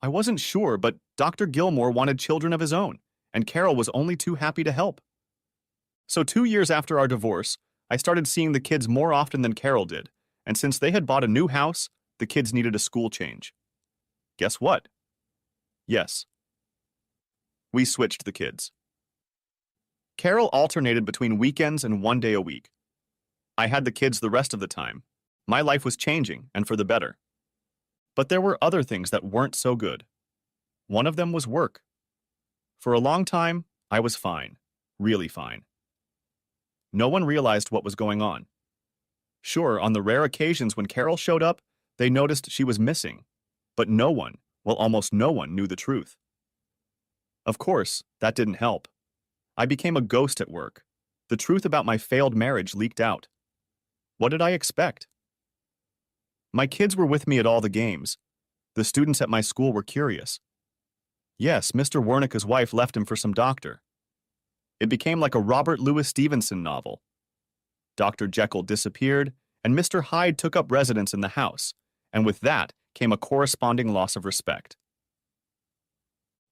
I wasn't sure, but Dr. Gilmore wanted children of his own, and Carol was only too happy to help. So 2 years after our divorce, I started seeing the kids more often than Carol did, and since they had bought a new house, the kids needed a school change. Guess what? Yes, we switched the kids. Carol alternated between weekends and 1 day a week. I had the kids the rest of the time. My life was changing, and for the better. But there were other things that weren't so good. One of them was work. For a long time, I was fine, really fine. No one realized what was going on. Sure, on the rare occasions when Carol showed up, they noticed she was missing, but no one, well, almost no one, knew the truth. Of course, that didn't help. I became a ghost at work. The truth about my failed marriage leaked out. What did I expect? My kids were with me at all the games. The students at my school were curious. Yes, Mr. Wernicke's wife left him for some doctor. It became like a Robert Louis Stevenson novel. Dr. Jekyll disappeared, and Mr. Hyde took up residence in the house, and with that came a corresponding loss of respect.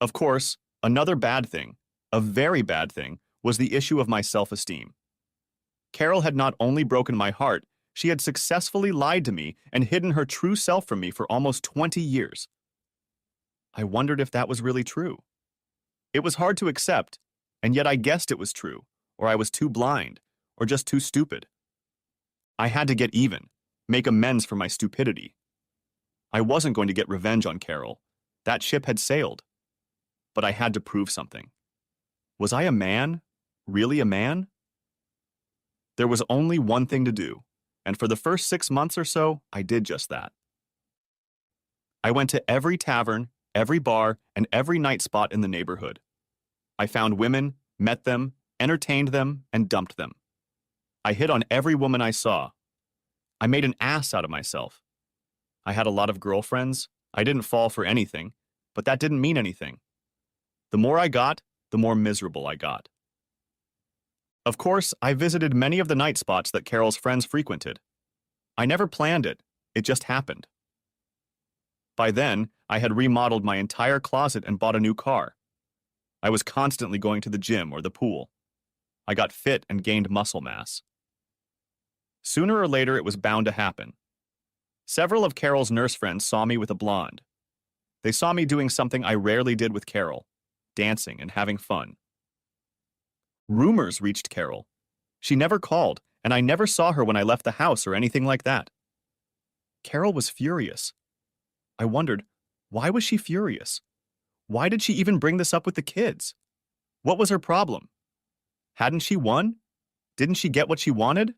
Of course, another bad thing, a very bad thing, was the issue of my self-esteem. Carol had not only broken my heart, she had successfully lied to me and hidden her true self from me for almost 20 years. I wondered if that was really true. It was hard to accept, and yet I guessed it was true, or I was too blind, or just too stupid. I had to get even, make amends for my stupidity. I wasn't going to get revenge on Carol. That ship had sailed. But I had to prove something. Was I a man? Really a man? There was only one thing to do, and for the first 6 months or so, I did just that. I went to every tavern, every bar, and every night spot in the neighborhood. I found women, met them, entertained them, and dumped them. I hit on every woman I saw. I made an ass out of myself. I had a lot of girlfriends. I didn't fall for anything, but that didn't mean anything. The more I got, the more miserable I got. Of course, I visited many of the night spots that Carol's friends frequented. I never planned it. It just happened. By then, I had remodeled my entire closet and bought a new car. I was constantly going to the gym or the pool. I got fit and gained muscle mass. Sooner or later, it was bound to happen. Several of Carol's nurse friends saw me with a blonde. They saw me doing something I rarely did with Carol, dancing and having fun. Rumors reached Carol. She never called, and I never saw her when I left the house or anything like that. Carol was furious. I wondered, why was she furious? Why did she even bring this up with the kids? What was her problem? Hadn't she won? Didn't she get what she wanted?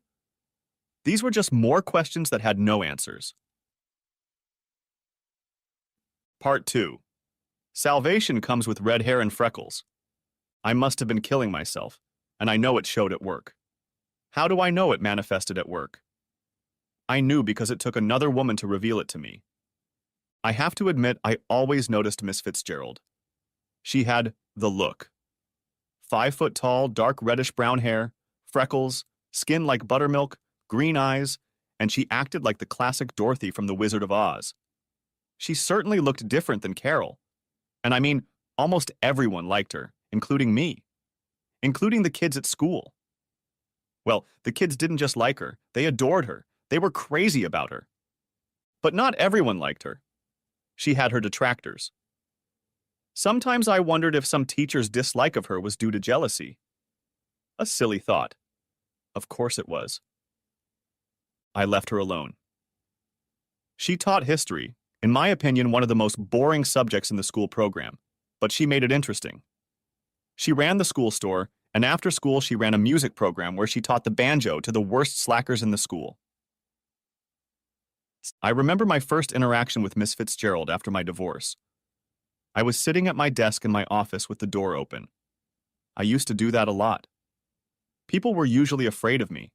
These were just more questions that had no answers. Part 2. Salvation comes with red hair and freckles. I must have been killing myself, and I know it showed at work. How do I know it manifested at work? I knew because it took another woman to reveal it to me. I have to admit I always noticed Miss Fitzgerald. She had the look. 5 foot tall, dark reddish-brown hair, freckles, skin like buttermilk, green eyes, and she acted like the classic Dorothy from The Wizard of Oz. She certainly looked different than Carol. And I mean, almost everyone liked her, including me. Including the kids at school. Well, the kids didn't just like her, they adored her. They were crazy about her. But not everyone liked her. She had her detractors. Sometimes I wondered if some teacher's dislike of her was due to jealousy. A silly thought. Of course it was. I left her alone. She taught history, in my opinion, one of the most boring subjects in the school program, but she made it interesting. She ran the school store, and after school she ran a music program where she taught the banjo to the worst slackers in the school. I remember my first interaction with Miss Fitzgerald after my divorce. I was sitting at my desk in my office with the door open. I used to do that a lot. People were usually afraid of me,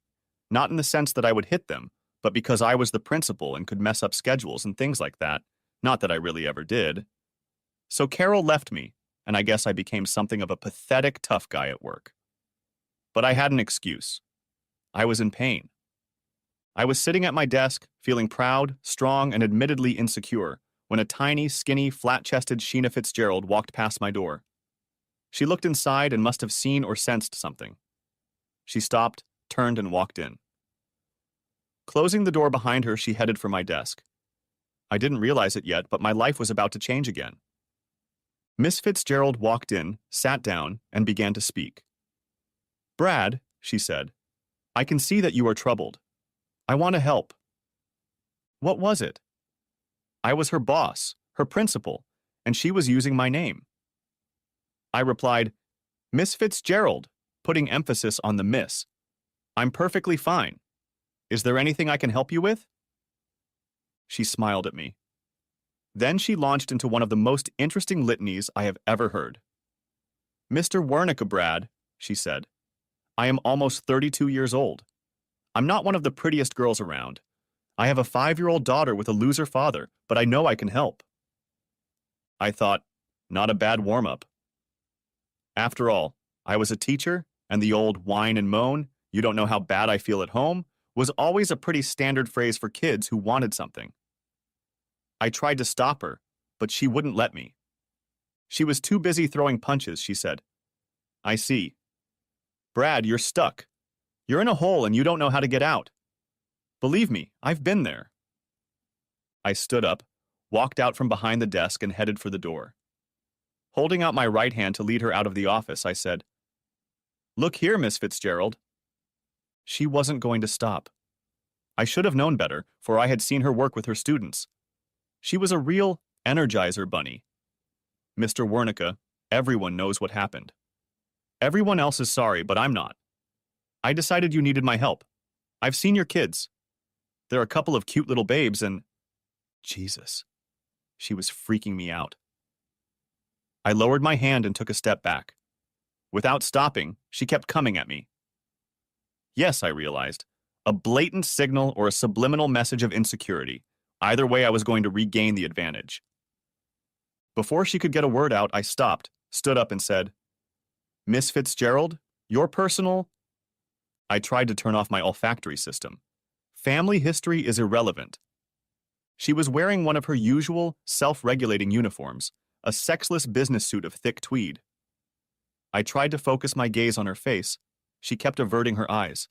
not in the sense that I would hit them, but because I was the principal and could mess up schedules and things like that, not that I really ever did. So Carol left me, and I guess I became something of a pathetic tough guy at work. But I had an excuse. I was in pain. I was sitting at my desk, feeling proud, strong, and admittedly insecure, when a tiny, skinny, flat-chested Sheena Fitzgerald walked past my door. She looked inside and must have seen or sensed something. She stopped, turned, and walked in. Closing the door behind her, she headed for my desk. I didn't realize it yet, but my life was about to change again. Miss Fitzgerald walked in, sat down, and began to speak. "Brad," she said, "I can see that you are troubled. I want to help." What was it? I was her boss, her principal, and she was using my name. I replied, "Miss Fitzgerald," putting emphasis on the miss. "I'm perfectly fine. Is there anything I can help you with?" She smiled at me. Then she launched into one of the most interesting litanies I have ever heard. "Mr. Wernicke, Brad," she said, "I am almost 32 years old. I'm not one of the prettiest girls around. I have a 5-year-old daughter with a loser father, but I know I can help." I thought, not a bad warm-up. After all, I was a teacher, and the old whine and moan, "You don't know how bad I feel at home," was always a pretty standard phrase for kids who wanted something. I tried to stop her, but she wouldn't let me. She was too busy throwing punches, she said. "I see. Brad, you're stuck. You're in a hole and you don't know how to get out. Believe me, I've been there." I stood up, walked out from behind the desk, and headed for the door. Holding out my right hand to lead her out of the office, I said, "Look here, Miss Fitzgerald." She wasn't going to stop. I should have known better, for I had seen her work with her students. She was a real Energizer bunny. "Mr. Wernicke, everyone knows what happened. Everyone else is sorry, but I'm not. I decided you needed my help. I've seen your kids. They're a couple of cute little babes and—" Jesus. She was freaking me out. I lowered my hand and took a step back. Without stopping, she kept coming at me. Yes, I realized. A blatant signal or a subliminal message of insecurity. Either way, I was going to regain the advantage. Before she could get a word out, I stopped, stood up, and said, "Miss Fitzgerald, your personal—" I tried to turn off my olfactory system. "Family history is irrelevant." She was wearing one of her usual, self-regulating uniforms, a sexless business suit of thick tweed. I tried to focus my gaze on her face. She kept averting her eyes.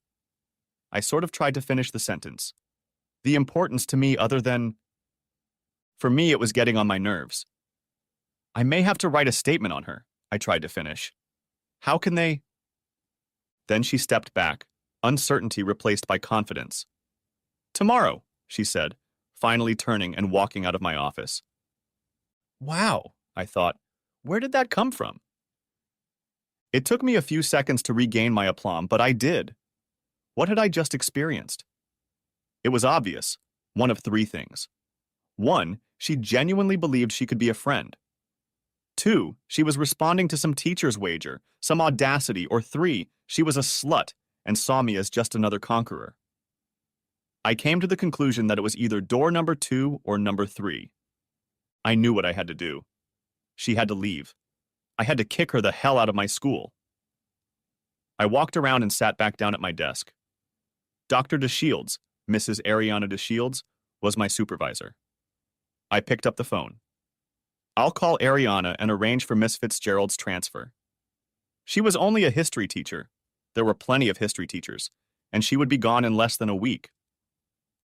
I sort of tried to finish the sentence. The importance to me other than— For me, it was getting on my nerves. "I may have to write a statement on her," I tried to finish. "How can they—" Then she stepped back, uncertainty replaced by confidence. "Tomorrow," she said, finally turning and walking out of my office. Wow, I thought, where did that come from? It took me a few seconds to regain my aplomb, but I did. What had I just experienced? It was obvious, one of 3 things. 1, she genuinely believed she could be a friend. 2, she was responding to some teacher's wager, some audacity, or 3, she was a slut and saw me as just another conqueror. I came to the conclusion that it was either door number 2 or number 3. I knew what I had to do. She had to leave. I had to kick her the hell out of my school. I walked around and sat back down at my desk. Dr. DeShields, Mrs. Ariana DeShields, was my supervisor. I picked up the phone. I'll call Ariana and arrange for Miss Fitzgerald's transfer. She was only a history teacher. There were plenty of history teachers, and she would be gone in less than a week.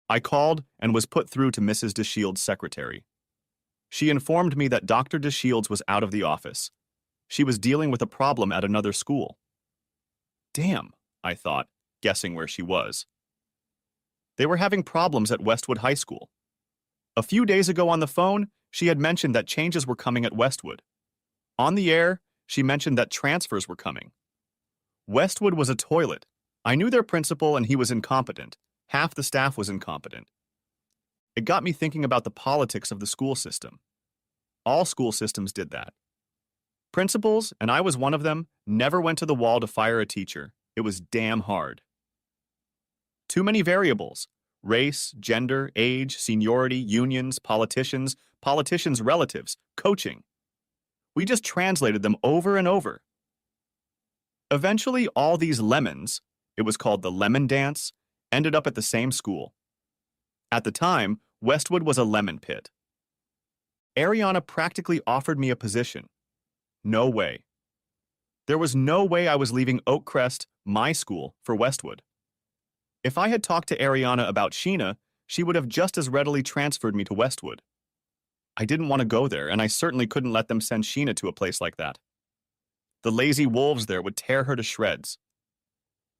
I called and was put through to Mrs. DeShields' secretary. She informed me that Dr. DeShields was out of the office. She was dealing with a problem at another school. Damn, I thought, guessing where she was. They were having problems at Westwood High School. A few days ago on the phone, she had mentioned that changes were coming at Westwood. On the air, she mentioned that transfers were coming. Westwood was a toilet. I knew their principal and he was incompetent. Half the staff was incompetent. It got me thinking about the politics of the school system. All school systems did that. Principals, and I was one of them, never went to the wall to fire a teacher. It was damn hard. Too many variables. Race, gender, age, seniority, unions, politicians, politicians' relatives, coaching. We just translated them over and over. Eventually, all these lemons, it was called the lemon dance, ended up at the same school. At the time, Westwood was a lemon pit. Ariana practically offered me a position. No way. There was no way I was leaving Oakcrest, my school, for Westwood. If I had talked to Ariana about Sheena, she would have just as readily transferred me to Westwood. I didn't want to go there, and I certainly couldn't let them send Sheena to a place like that. The lazy wolves there would tear her to shreds.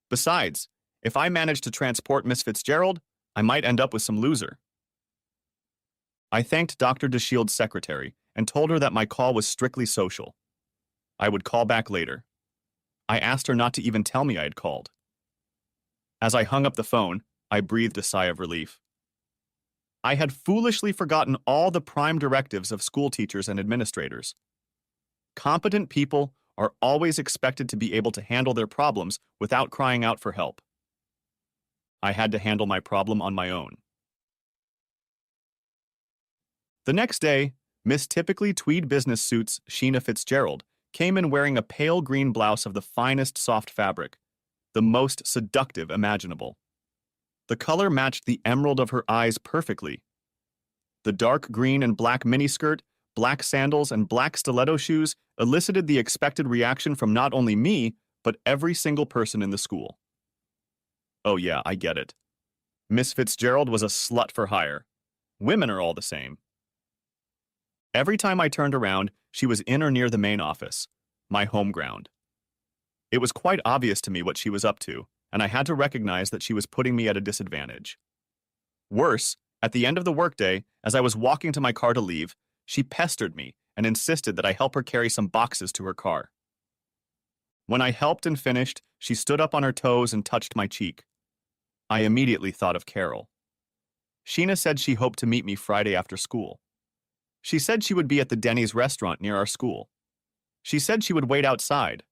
Besides, if I managed to transport Miss Fitzgerald, I might end up with some loser. I thanked Dr. DeShield's secretary and told her that my call was strictly social. I would call back later. I asked her not to even tell me I had called. As I hung up the phone, I breathed a sigh of relief. I had foolishly forgotten all the prime directives of school teachers and administrators. Competent people are always expected to be able to handle their problems without crying out for help. I had to handle my problem on my own. The next day, Miss Typically Tweed Business Suits Sheena Fitzgerald came in wearing a pale green blouse of the finest soft fabric, the most seductive imaginable. The color matched the emerald of her eyes perfectly. The dark green and black miniskirt, black sandals, and black stiletto shoes elicited the expected reaction from not only me, but every single person in the school. Oh yeah, I get it. Miss Fitzgerald was a slut for hire. Women are all the same. Every time I turned around, she was in or near the main office, my home ground. It was quite obvious to me what she was up to, and I had to recognize that she was putting me at a disadvantage. Worse, at the end of the workday, as I was walking to my car to leave, she pestered me and insisted that I help her carry some boxes to her car. When I helped and finished, she stood up on her toes and touched my cheek. I immediately thought of Carol. Sheena said she hoped to meet me Friday after school. She said she would be at the Denny's restaurant near our school. She said she would wait outside.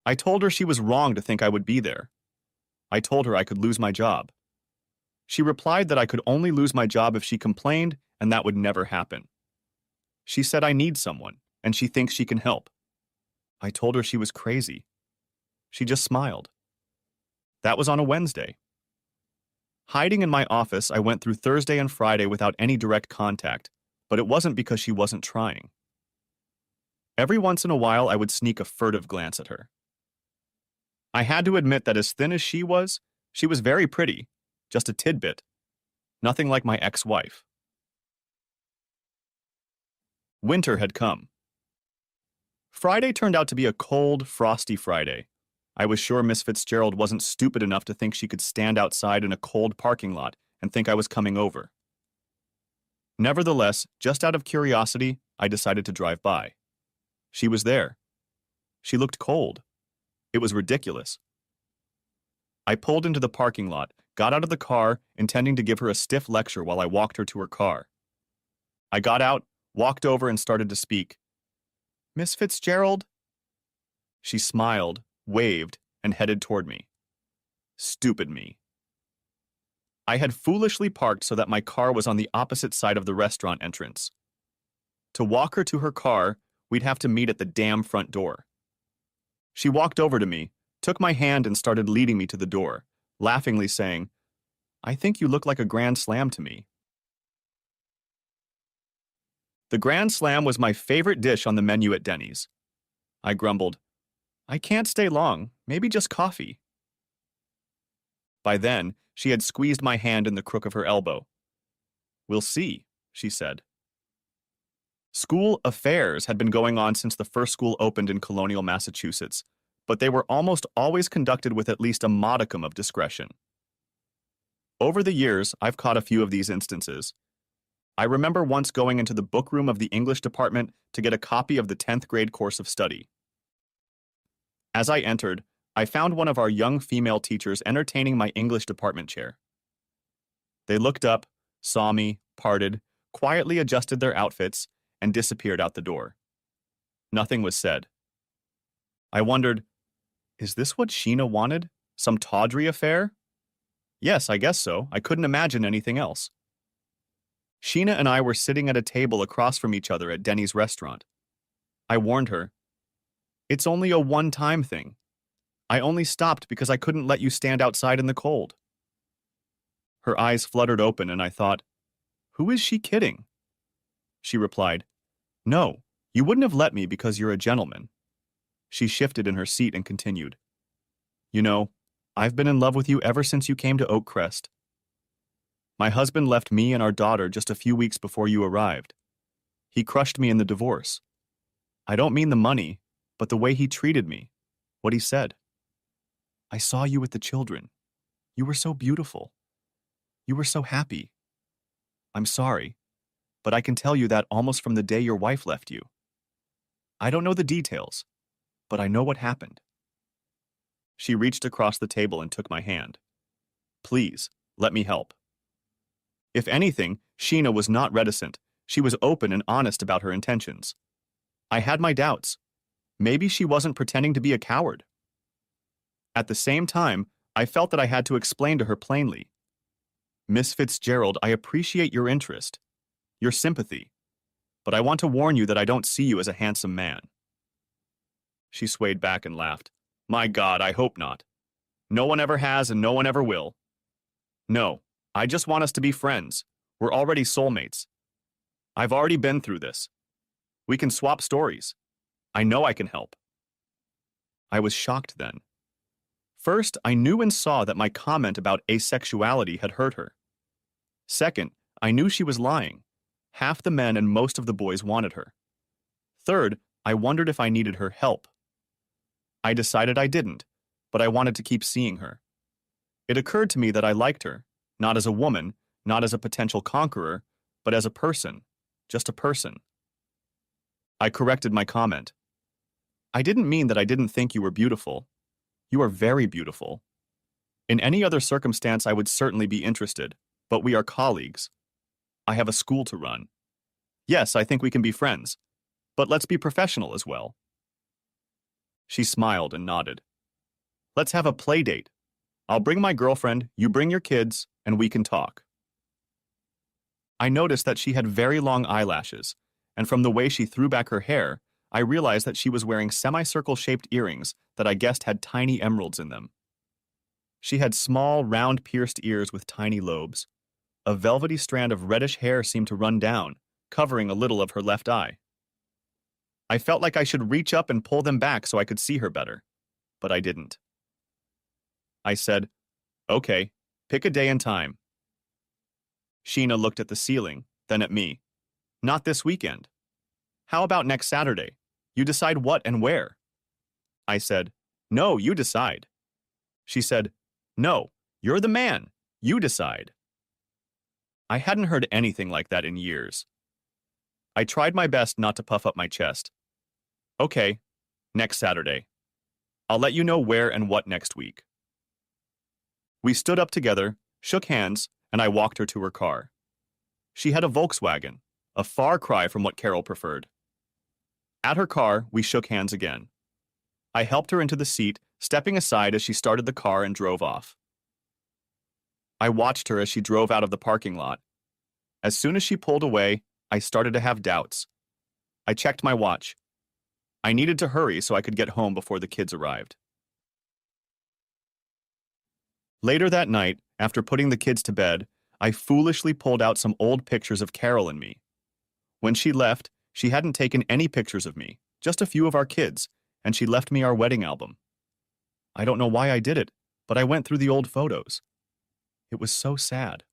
I told her she was wrong to think I would be there. I told her I could lose my job. She replied that I could only lose my job if she complained, and that would never happen. She said I need someone, and she thinks she can help. I told her she was crazy. She just smiled. That was on a Wednesday. Hiding in my office, I went through Thursday and Friday without any direct contact, but it wasn't because she wasn't trying. Every once in a while, I would sneak a furtive glance at her. I had to admit that as thin as she was very pretty, just a tidbit. Nothing like my ex-wife. Winter had come. Friday turned out to be a cold, frosty Friday. I was sure Miss Fitzgerald wasn't stupid enough to think she could stand outside in a cold parking lot and think I was coming over. Nevertheless, just out of curiosity, I decided to drive by. She was there. She looked cold. It was ridiculous. I pulled into the parking lot, got out of the car, intending to give her a stiff lecture while I walked her to her car. I got out, walked over, and started to speak. "Miss Fitzgerald?" She smiled, waved, and headed toward me. Stupid me. I had foolishly parked so that my car was on the opposite side of the restaurant entrance. To walk her to her car, we'd have to meet at the damn front door. She walked over to me, took my hand, and started leading me to the door, laughingly saying, "I think you look like a Grand Slam to me." The Grand Slam was my favorite dish on the menu at Denny's. I grumbled, "I can't stay long, maybe just coffee." By then, she had squeezed my hand in the crook of her elbow. "We'll see," she said. School affairs had been going on since the first school opened in colonial Massachusetts, but they were almost always conducted with at least a modicum of discretion. Over the years, I've caught a few of these instances. I remember once going into the book room of the English department to get a copy of the 10th grade course of study. As I entered, I found one of our young female teachers entertaining my English department chair. They looked up, saw me, parted, quietly adjusted their outfits, and disappeared out the door. Nothing was said. I wondered, is this what Sheena wanted? Some tawdry affair? Yes, I guess so. I couldn't imagine anything else. Sheena and I were sitting at a table across from each other at Denny's restaurant. I warned her, "It's only a one-time thing. I only stopped because I couldn't let you stand outside in the cold." Her eyes fluttered open, and I thought, who is she kidding? She replied, "No, you wouldn't have let me because you're a gentleman." She shifted in her seat and continued, "You know, I've been in love with you ever since you came to Oak Crest. My husband left me and our daughter just a few weeks before you arrived. He crushed me in the divorce. I don't mean the money, but the way he treated me, what he said. I saw you with the children. You were so beautiful. You were so happy. I'm sorry, but I can tell you that almost from the day your wife left you. I don't know the details, but I know what happened." She reached across the table and took my hand. "Please, let me help." If anything, Sheena was not reticent. She was open and honest about her intentions. I had my doubts. Maybe she wasn't pretending to be a coward. At the same time, I felt that I had to explain to her plainly, "Miss Fitzgerald, I appreciate your interest, your sympathy, but I want to warn you that I don't see you as a handsome man." She swayed back and laughed. "My God, I hope not. No one ever has and no one ever will. No, I just want us to be friends. We're already soulmates. I've already been through this. We can swap stories. I know I can help." I was shocked then. First, I knew and saw that my comment about asexuality had hurt her. Second, I knew she was lying. Half the men and most of the boys wanted her. Third, I wondered if I needed her help. I decided I didn't, but I wanted to keep seeing her. It occurred to me that I liked her, not as a woman, not as a potential conqueror, but as a person, just a person. I corrected my comment. "I didn't mean that I didn't think you were beautiful. You are very beautiful. In any other circumstance, I would certainly be interested, but we are colleagues. I have a school to run. Yes, I think we can be friends, but let's be professional as well." She smiled and nodded. "Let's have a play date. I'll bring my girlfriend, you bring your kids, and we can talk." I noticed that she had very long eyelashes, and from the way she threw back her hair, I realized that she was wearing semicircle-shaped earrings that I guessed had tiny emeralds in them. She had small, round, pierced ears with tiny lobes. A velvety strand of reddish hair seemed to run down, covering a little of her left eye. I felt like I should reach up and pull them back so I could see her better, but I didn't. I said, "Okay, pick a day and time." Sheena looked at the ceiling, then at me. "Not this weekend. How about next Saturday? You decide what and where." I said, "No, you decide." She said, "No, you're the man. You decide." I hadn't heard anything like that in years. I tried my best not to puff up my chest. "Okay, next Saturday. I'll let you know where and what next week." We stood up together, shook hands, and I walked her to her car. She had a Volkswagen, a far cry from what Carol preferred. At her car, we shook hands again. I helped her into the seat, stepping aside as she started the car and drove off. I watched her as she drove out of the parking lot. As soon as she pulled away, I started to have doubts. I checked my watch. I needed to hurry so I could get home before the kids arrived. Later that night, after putting the kids to bed, I foolishly pulled out some old pictures of Carol and me. When she left, she hadn't taken any pictures of me, just a few of our kids, and she left me our wedding album. I don't know why I did it, but I went through the old photos. It was so sad.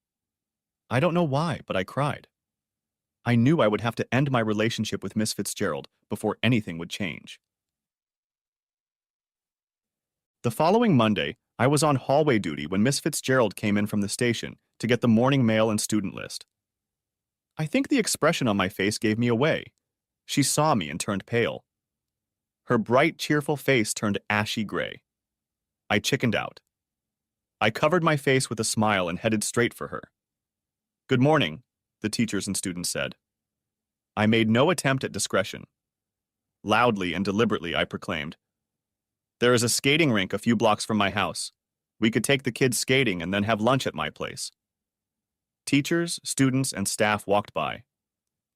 I don't know why, but I cried. I knew I would have to end my relationship with Miss Fitzgerald before anything would change. The following Monday, I was on hallway duty when Miss Fitzgerald came in from the station to get the morning mail and student list. I think the expression on my face gave me away. She saw me and turned pale. Her bright, cheerful face turned ashy gray. I chickened out. I covered my face with a smile and headed straight for her. "Good morning," the teachers and students said. I made no attempt at discretion. Loudly and deliberately, I proclaimed, "There is a skating rink a few blocks from my house. We could take the kids skating and then have lunch at my place." Teachers, students, and staff walked by.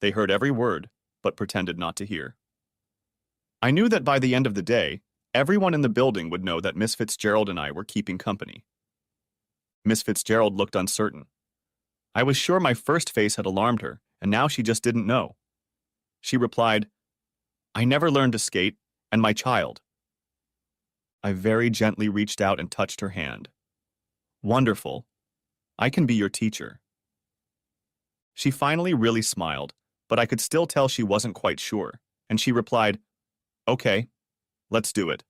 They heard every word, but pretended not to hear. I knew that by the end of the day, everyone in the building would know that Miss Fitzgerald and I were keeping company. Miss Fitzgerald looked uncertain. I was sure my first face had alarmed her, and now she just didn't know. She replied, "I never learned to skate, and my child." I very gently reached out and touched her hand. "Wonderful. I can be your teacher." She finally really smiled, but I could still tell she wasn't quite sure, and she replied, "Okay, let's do it."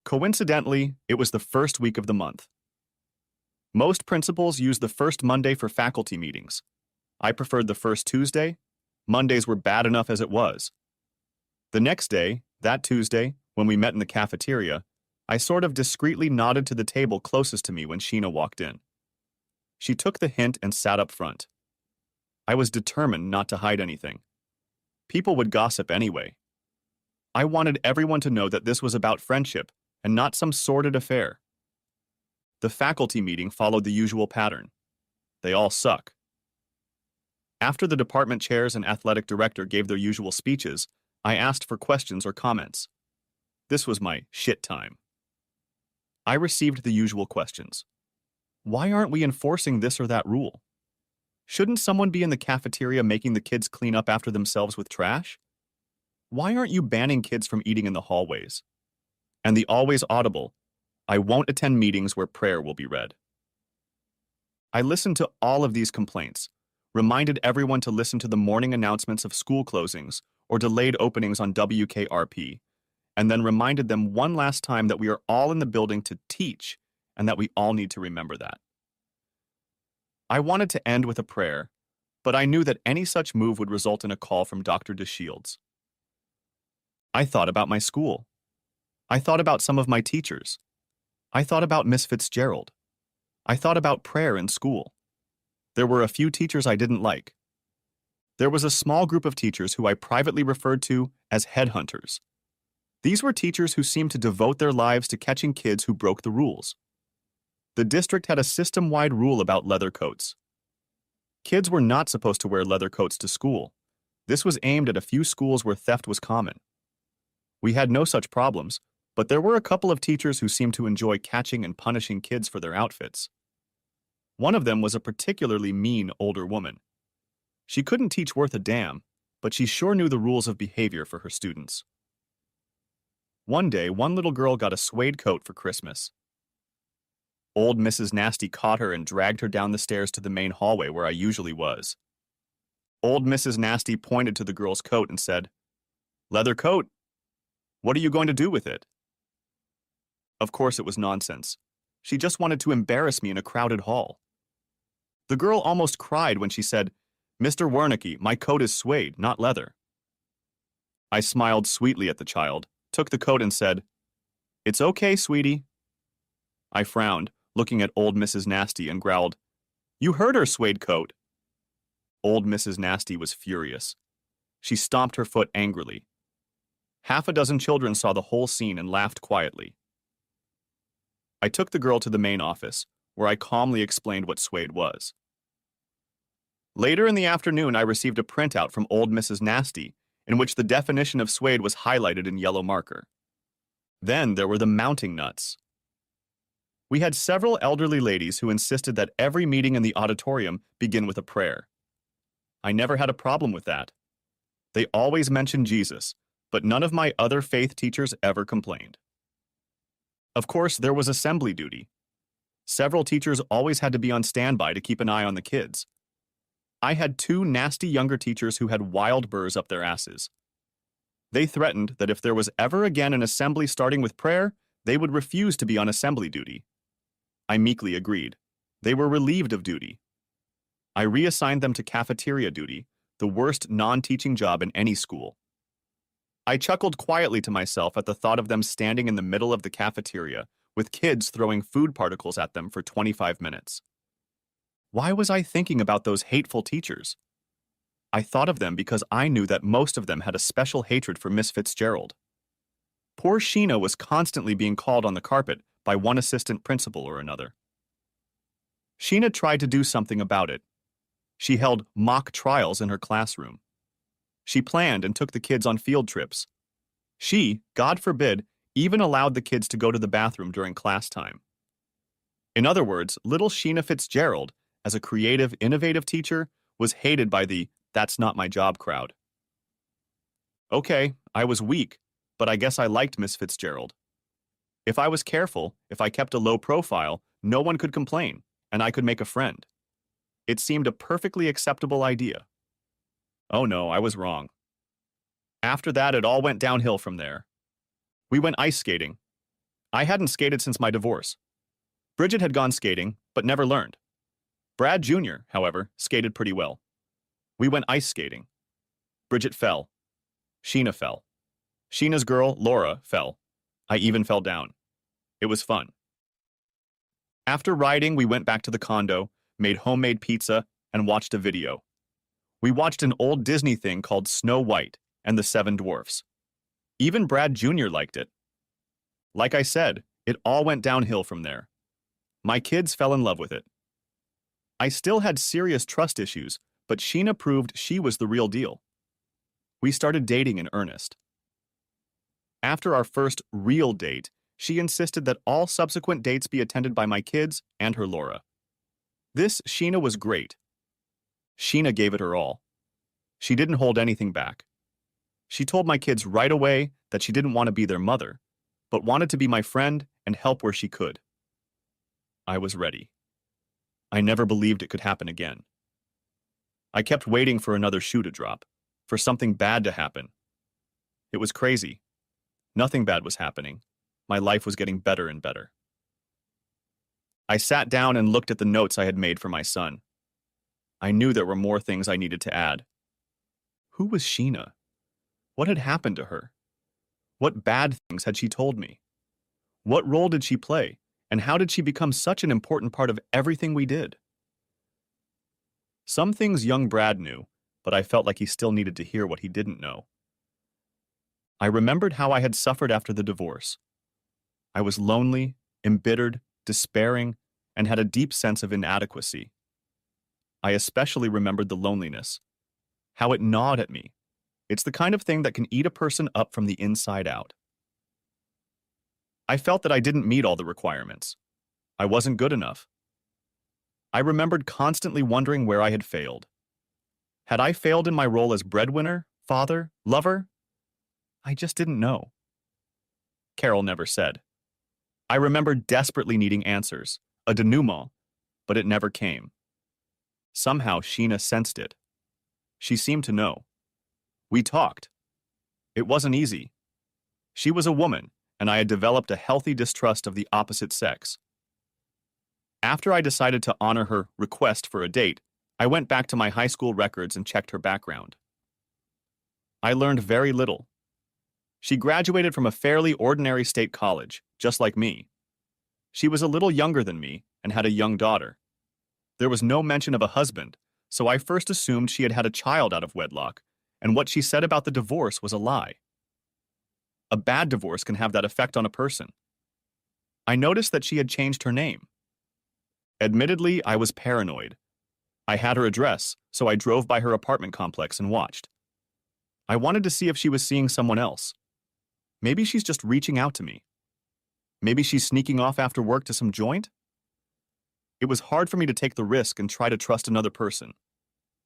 Coincidentally, it was the first week of the month. Most principals use the first Monday for faculty meetings. I preferred the first Tuesday. Mondays were bad enough as it was. The next day, that Tuesday, when we met in the cafeteria, I sort of discreetly nodded to the table closest to me when Sheena walked in. She took the hint and sat up front. I was determined not to hide anything. People would gossip anyway. I wanted everyone to know that this was about friendship and not some sordid affair. The faculty meeting followed the usual pattern. They all suck. After the department chairs and athletic director gave their usual speeches, I asked for questions or comments. This was my shit time. I received the usual questions. Why aren't we enforcing this or that rule? Shouldn't someone be in the cafeteria making the kids clean up after themselves with trash? Why aren't you banning kids from eating in the hallways? And the always audible, "I won't attend meetings where prayer will be read." I listened to all of these complaints, reminded everyone to listen to the morning announcements of school closings or delayed openings on WKRP, and then reminded them one last time that we are all in the building to teach and that we all need to remember that. I wanted to end with a prayer, but I knew that any such move would result in a call from Dr. DeShields. I thought about my school. I thought about some of my teachers. I thought about Miss Fitzgerald. I thought about prayer in school. There were a few teachers I didn't like. There was a small group of teachers who I privately referred to as headhunters. These were teachers who seemed to devote their lives to catching kids who broke the rules. The district had a system-wide rule about leather coats. Kids were not supposed to wear leather coats to school. This was aimed at a few schools where theft was common. We had no such problems, but there were a couple of teachers who seemed to enjoy catching and punishing kids for their outfits. One of them was a particularly mean older woman. She couldn't teach worth a damn, but she sure knew the rules of behavior for her students. One day, one little girl got a suede coat for Christmas. Old Mrs. Nasty caught her and dragged her down the stairs to the main hallway where I usually was. Old Mrs. Nasty pointed to the girl's coat and said, "Leather coat. What are you going to do with it?" Of course it was nonsense. She just wanted to embarrass me in a crowded hall. The girl almost cried when she said, "Mr. Wernicke, my coat is suede, not leather." I smiled sweetly at the child, took the coat and said, "It's okay, sweetie." I frowned, looking at old Mrs. Nasty, and growled, "You heard her, suede coat." Old Mrs. Nasty was furious. She stomped her foot angrily. Half a dozen children saw the whole scene and laughed quietly. I took the girl to the main office, where I calmly explained what suede was. Later in the afternoon, I received a printout from old Mrs. Nasty, in which the definition of suede was highlighted in yellow marker. Then there were the mounting nuts. We had several elderly ladies who insisted that every meeting in the auditorium begin with a prayer. I never had a problem with that. They always mentioned Jesus, but none of my other faith teachers ever complained. Of course, there was assembly duty. Several teachers always had to be on standby to keep an eye on the kids. I had two nasty younger teachers who had wild burrs up their asses. They threatened that if there was ever again an assembly starting with prayer, they would refuse to be on assembly duty. I meekly agreed. They were relieved of duty. I reassigned them to cafeteria duty, the worst non-teaching job in any school. I chuckled quietly to myself at the thought of them standing in the middle of the cafeteria with kids throwing food particles at them for 25 minutes. Why was I thinking about those hateful teachers? I thought of them because I knew that most of them had a special hatred for Miss Fitzgerald. Poor Sheena was constantly being called on the carpet by one assistant principal or another. Sheena tried to do something about it. She held mock trials in her classroom. She planned and took the kids on field trips. She, God forbid, even allowed the kids to go to the bathroom during class time. In other words, little Sheena Fitzgerald, as a creative, innovative teacher, was hated by the That's not my job crowd. Okay, I was weak, but I guess I liked Miss Fitzgerald. If I was careful, if I kept a low profile, no one could complain, and I could make a friend. It seemed a perfectly acceptable idea. Oh no, I was wrong. After that, it all went downhill from there. We went ice skating. I hadn't skated since my divorce. Bridget had gone skating, but never learned. Brad Jr., however, skated pretty well. We went ice skating. Bridget fell. Sheena fell. Sheena's girl, Laura, fell. I even fell down. It was fun. After riding, we went back to the condo, made homemade pizza, and watched a video. We watched an old Disney thing called Snow White and the Seven Dwarfs. Even Brad Jr. liked it. Like I said, it all went downhill from there. My kids fell in love with it. I still had serious trust issues, but Sheena proved she was the real deal. We started dating in earnest. After our first real date, she insisted that all subsequent dates be attended by my kids and her Laura. This Sheena was great. Sheena gave it her all. She didn't hold anything back. She told my kids right away that she didn't want to be their mother, but wanted to be my friend and help where she could. I was ready. I never believed it could happen again. I kept waiting for another shoe to drop, for something bad to happen. It was crazy. Nothing bad was happening. My life was getting better and better. I sat down and looked at the notes I had made for my son. I knew there were more things I needed to add. Who was Sheena? What had happened to her? What bad things had she told me? What role did she play, and how did she become such an important part of everything we did? Some things young Brad knew, but I felt like he still needed to hear what he didn't know. I remembered how I had suffered after the divorce. I was lonely, embittered, despairing, and had a deep sense of inadequacy. I especially remembered the loneliness, how it gnawed at me. It's the kind of thing that can eat a person up from the inside out. I felt that I didn't meet all the requirements. I wasn't good enough. I remembered constantly wondering where I had failed. Had I failed in my role as breadwinner, father, lover? I just didn't know. Carol never said. I remembered desperately needing answers, a denouement, but it never came. Somehow Sheena sensed it. She seemed to know. We talked. It wasn't easy. She was a woman, and I had developed a healthy distrust of the opposite sex. After I decided to honor her request for a date, I went back to my high school records and checked her background. I learned very little. She graduated from a fairly ordinary state college, just like me. She was a little younger than me and had a young daughter. There was no mention of a husband, so I first assumed she had had a child out of wedlock, and what she said about the divorce was a lie. A bad divorce can have that effect on a person. I noticed that she had changed her name. Admittedly, I was paranoid. I had her address, so I drove by her apartment complex and watched. I wanted to see if she was seeing someone else. Maybe she's just reaching out to me. Maybe she's sneaking off after work to some joint? It was hard for me to take the risk and try to trust another person.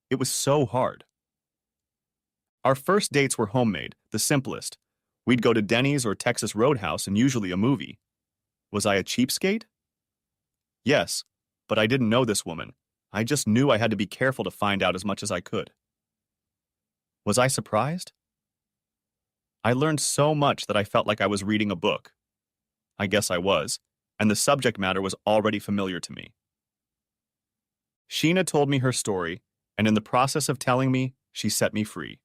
It was so hard. Our first dates were homemade, the simplest. We'd go to Denny's or Texas Roadhouse and usually a movie. Was I a cheapskate? Yes, but I didn't know this woman. I just knew I had to be careful to find out as much as I could. Was I surprised? I learned so much that I felt like I was reading a book. I guess I was, and the subject matter was already familiar to me. Sheena told me her story, and in the process of telling me, she set me free.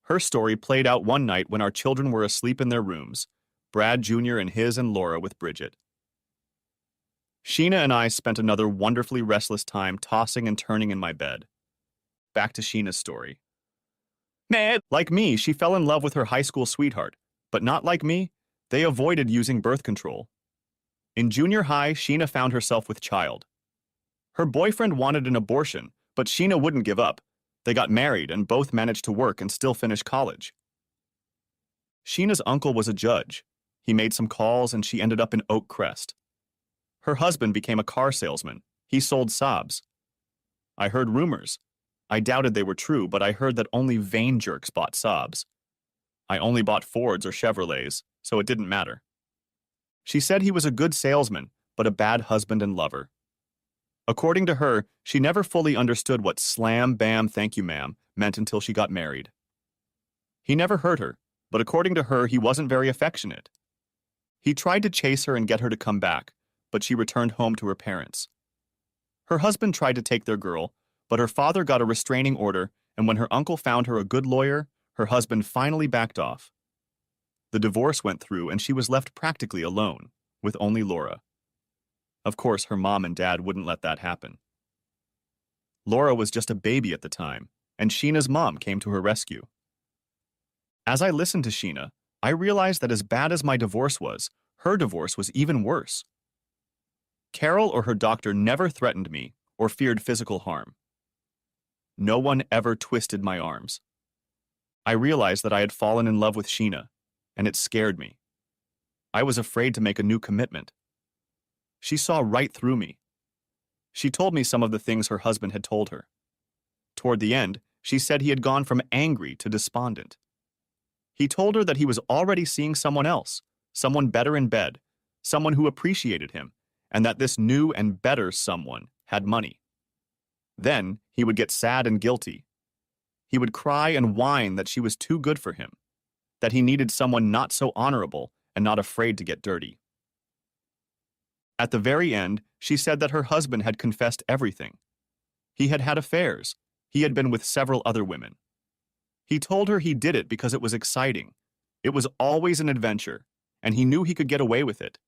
Her story played out one night when our children were asleep in their rooms, Brad Jr. and his and Laura with Bridget. Sheena and I spent another wonderfully restless time tossing and turning in my bed. Back to Sheena's story. Like me, she fell in love with her high school sweetheart, but not like me, they avoided using birth control. In junior high, Sheena found herself with child. Her boyfriend wanted an abortion, but Sheena wouldn't give up. They got married and both managed to work and still finish college. Sheena's uncle was a judge. He made some calls and she ended up in Oak Crest. Her husband became a car salesman. He sold sobs. I heard rumors. I doubted they were true, but I heard that only vain jerks bought Saabs. I only bought Fords or Chevrolets, so it didn't matter. She said he was a good salesman, but a bad husband and lover. According to her, she never fully understood what slam, bam, thank you, ma'am meant until she got married. He never hurt her, but according to her, he wasn't very affectionate. He tried to chase her and get her to come back, but she returned home to her parents. Her husband tried to take their girl, but her father got a restraining order, and when her uncle found her a good lawyer, her husband finally backed off. The divorce went through, and she was left practically alone, with only Laura. Of course, her mom and dad wouldn't let that happen. Laura was just a baby at the time, and Sheena's mom came to her rescue. As I listened to Sheena, I realized that as bad as my divorce was, her divorce was even worse. Carol or her doctor never threatened me or feared physical harm. No one ever twisted my arms. I realized that I had fallen in love with Sheena, and it scared me. I was afraid to make a new commitment. She saw right through me. She told me some of the things her husband had told her. Toward the end, she said he had gone from angry to despondent. He told her that he was already seeing someone else, someone better in bed, someone who appreciated him, and that this new and better someone had money. Then he would get sad and guilty. He would cry and whine that she was too good for him, that he needed someone not so honorable and not afraid to get dirty. At the very end, she said that her husband had confessed everything. He had had affairs. He had been with several other women. He told her he did it because it was exciting. It was always an adventure, and he knew he could get away with it.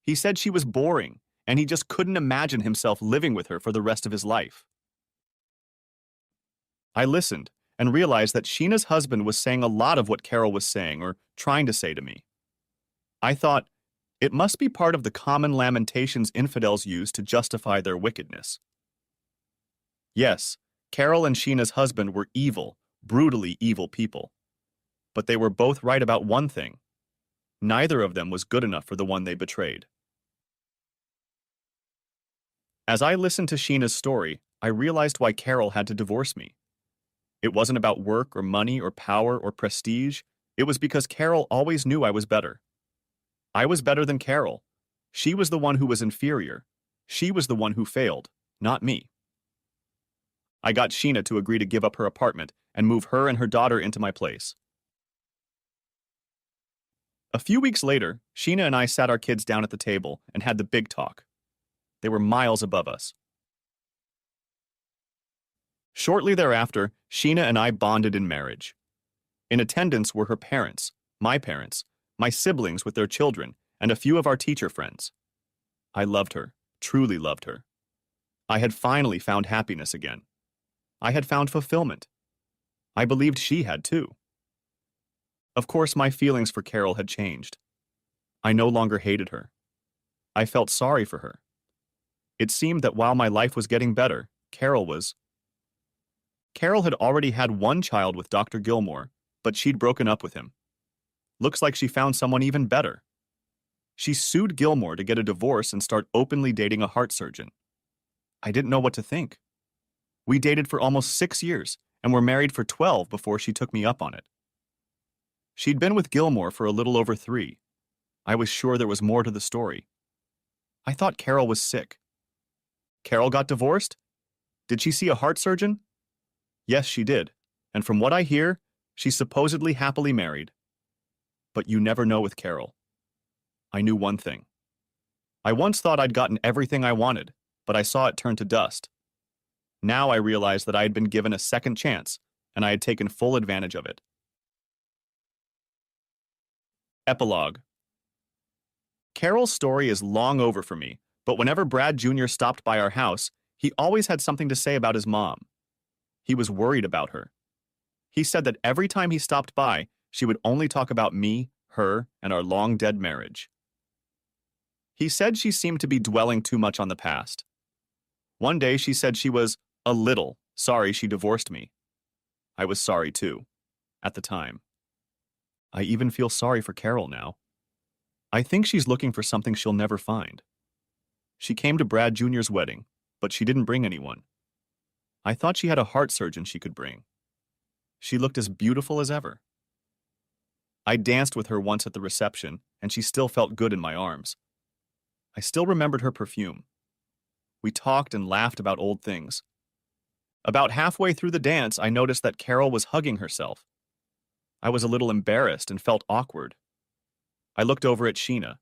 He said she was boring, and he just couldn't imagine himself living with her for the rest of his life. I listened and realized that Sheena's husband was saying a lot of what Carol was saying or trying to say to me. I thought, it must be part of the common lamentations infidels use to justify their wickedness. Yes, Carol and Sheena's husband were evil, brutally evil people. But they were both right about one thing. Neither of them was good enough for the one they betrayed. As I listened to Sheena's story, I realized why Carol had to divorce me. It wasn't about work or money or power or prestige. It was because Carol always knew I was better. I was better than Carol. She was the one who was inferior. She was the one who failed, not me. I got Sheena to agree to give up her apartment and move her and her daughter into my place. A few weeks later, Sheena and I sat our kids down at the table and had the big talk. They were miles above us. Shortly thereafter, Sheena and I bonded in marriage. In attendance were her parents, my siblings with their children, and a few of our teacher friends. I loved her, truly loved her. I had finally found happiness again. I had found fulfillment. I believed she had too. Of course, my feelings for Carol had changed. I no longer hated her. I felt sorry for her. It seemed that while my life was getting better, Carol had already had one child with Dr. Gilmore, but she'd broken up with him. Looks like she found someone even better. She sued Gilmore to get a divorce and start openly dating a heart surgeon. I didn't know what to think. We dated for almost 6 years and were married for 12 before she took me up on it. She'd been with Gilmore for a little over 3. I was sure there was more to the story. I thought Carol was sick. Carol got divorced? Did she see a heart surgeon? Yes, she did, and from what I hear, she's supposedly happily married. But you never know with Carol. I knew one thing. I once thought I'd gotten everything I wanted, but I saw it turn to dust. Now I realized that I had been given a second chance, and I had taken full advantage of it. Epilogue. Carol's story is long over for me, but whenever Brad Jr. stopped by our house, he always had something to say about his mom. He was worried about her. He said that every time he stopped by, she would only talk about me, her, and our long-dead marriage. He said she seemed to be dwelling too much on the past. One day she said she was a little sorry she divorced me. I was sorry too, at the time. I even feel sorry for Carol now. I think she's looking for something she'll never find. She came to Brad Jr.'s wedding, but she didn't bring anyone. I thought she had a heart surgeon she could bring. She looked as beautiful as ever. I danced with her once at the reception, and she still felt good in my arms. I still remembered her perfume. We talked and laughed about old things. About halfway through the dance, I noticed that Carol was hugging herself. I was a little embarrassed and felt awkward. I looked over at Sheena.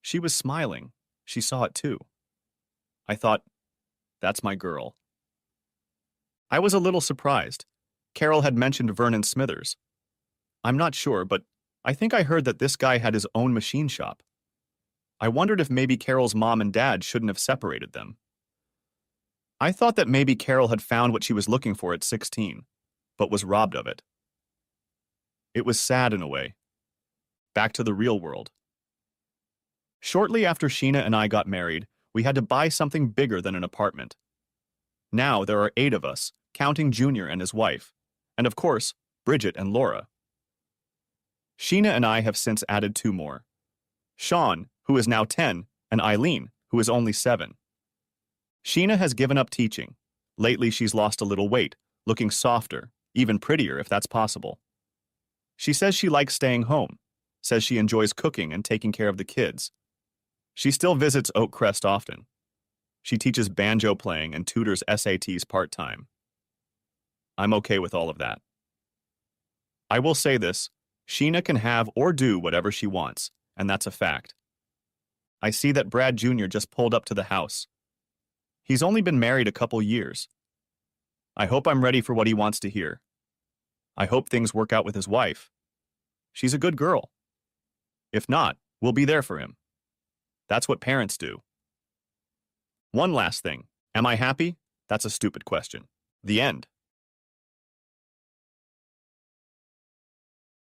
She was smiling. She saw it too. I thought, that's my girl. I was a little surprised. Carol had mentioned Vernon Smithers. I'm not sure, but I think I heard that this guy had his own machine shop. I wondered if maybe Carol's mom and dad shouldn't have separated them. I thought that maybe Carol had found what she was looking for at 16, but was robbed of it. It was sad in a way. Back to the real world. Shortly after Sheena and I got married, we had to buy something bigger than an apartment. Now there are 8 of us, counting Junior and his wife, and of course, Bridget and Laura. Sheena and I have since added 2 more. Sean, who is now 10, and Eileen, who is only 7. Sheena has given up teaching. Lately she's lost a little weight, looking softer, even prettier if that's possible. She says she likes staying home, says she enjoys cooking and taking care of the kids. She still visits Oakcrest often. She teaches banjo playing and tutors SATs part-time. I'm okay with all of that. I will say this, Sheena can have or do whatever she wants, and that's a fact. I see that Brad Jr. just pulled up to the house. He's only been married a couple years. I hope I'm ready for what he wants to hear. I hope things work out with his wife. She's a good girl. If not, we'll be there for him. That's what parents do. One last thing. Am I happy? That's a stupid question. The end.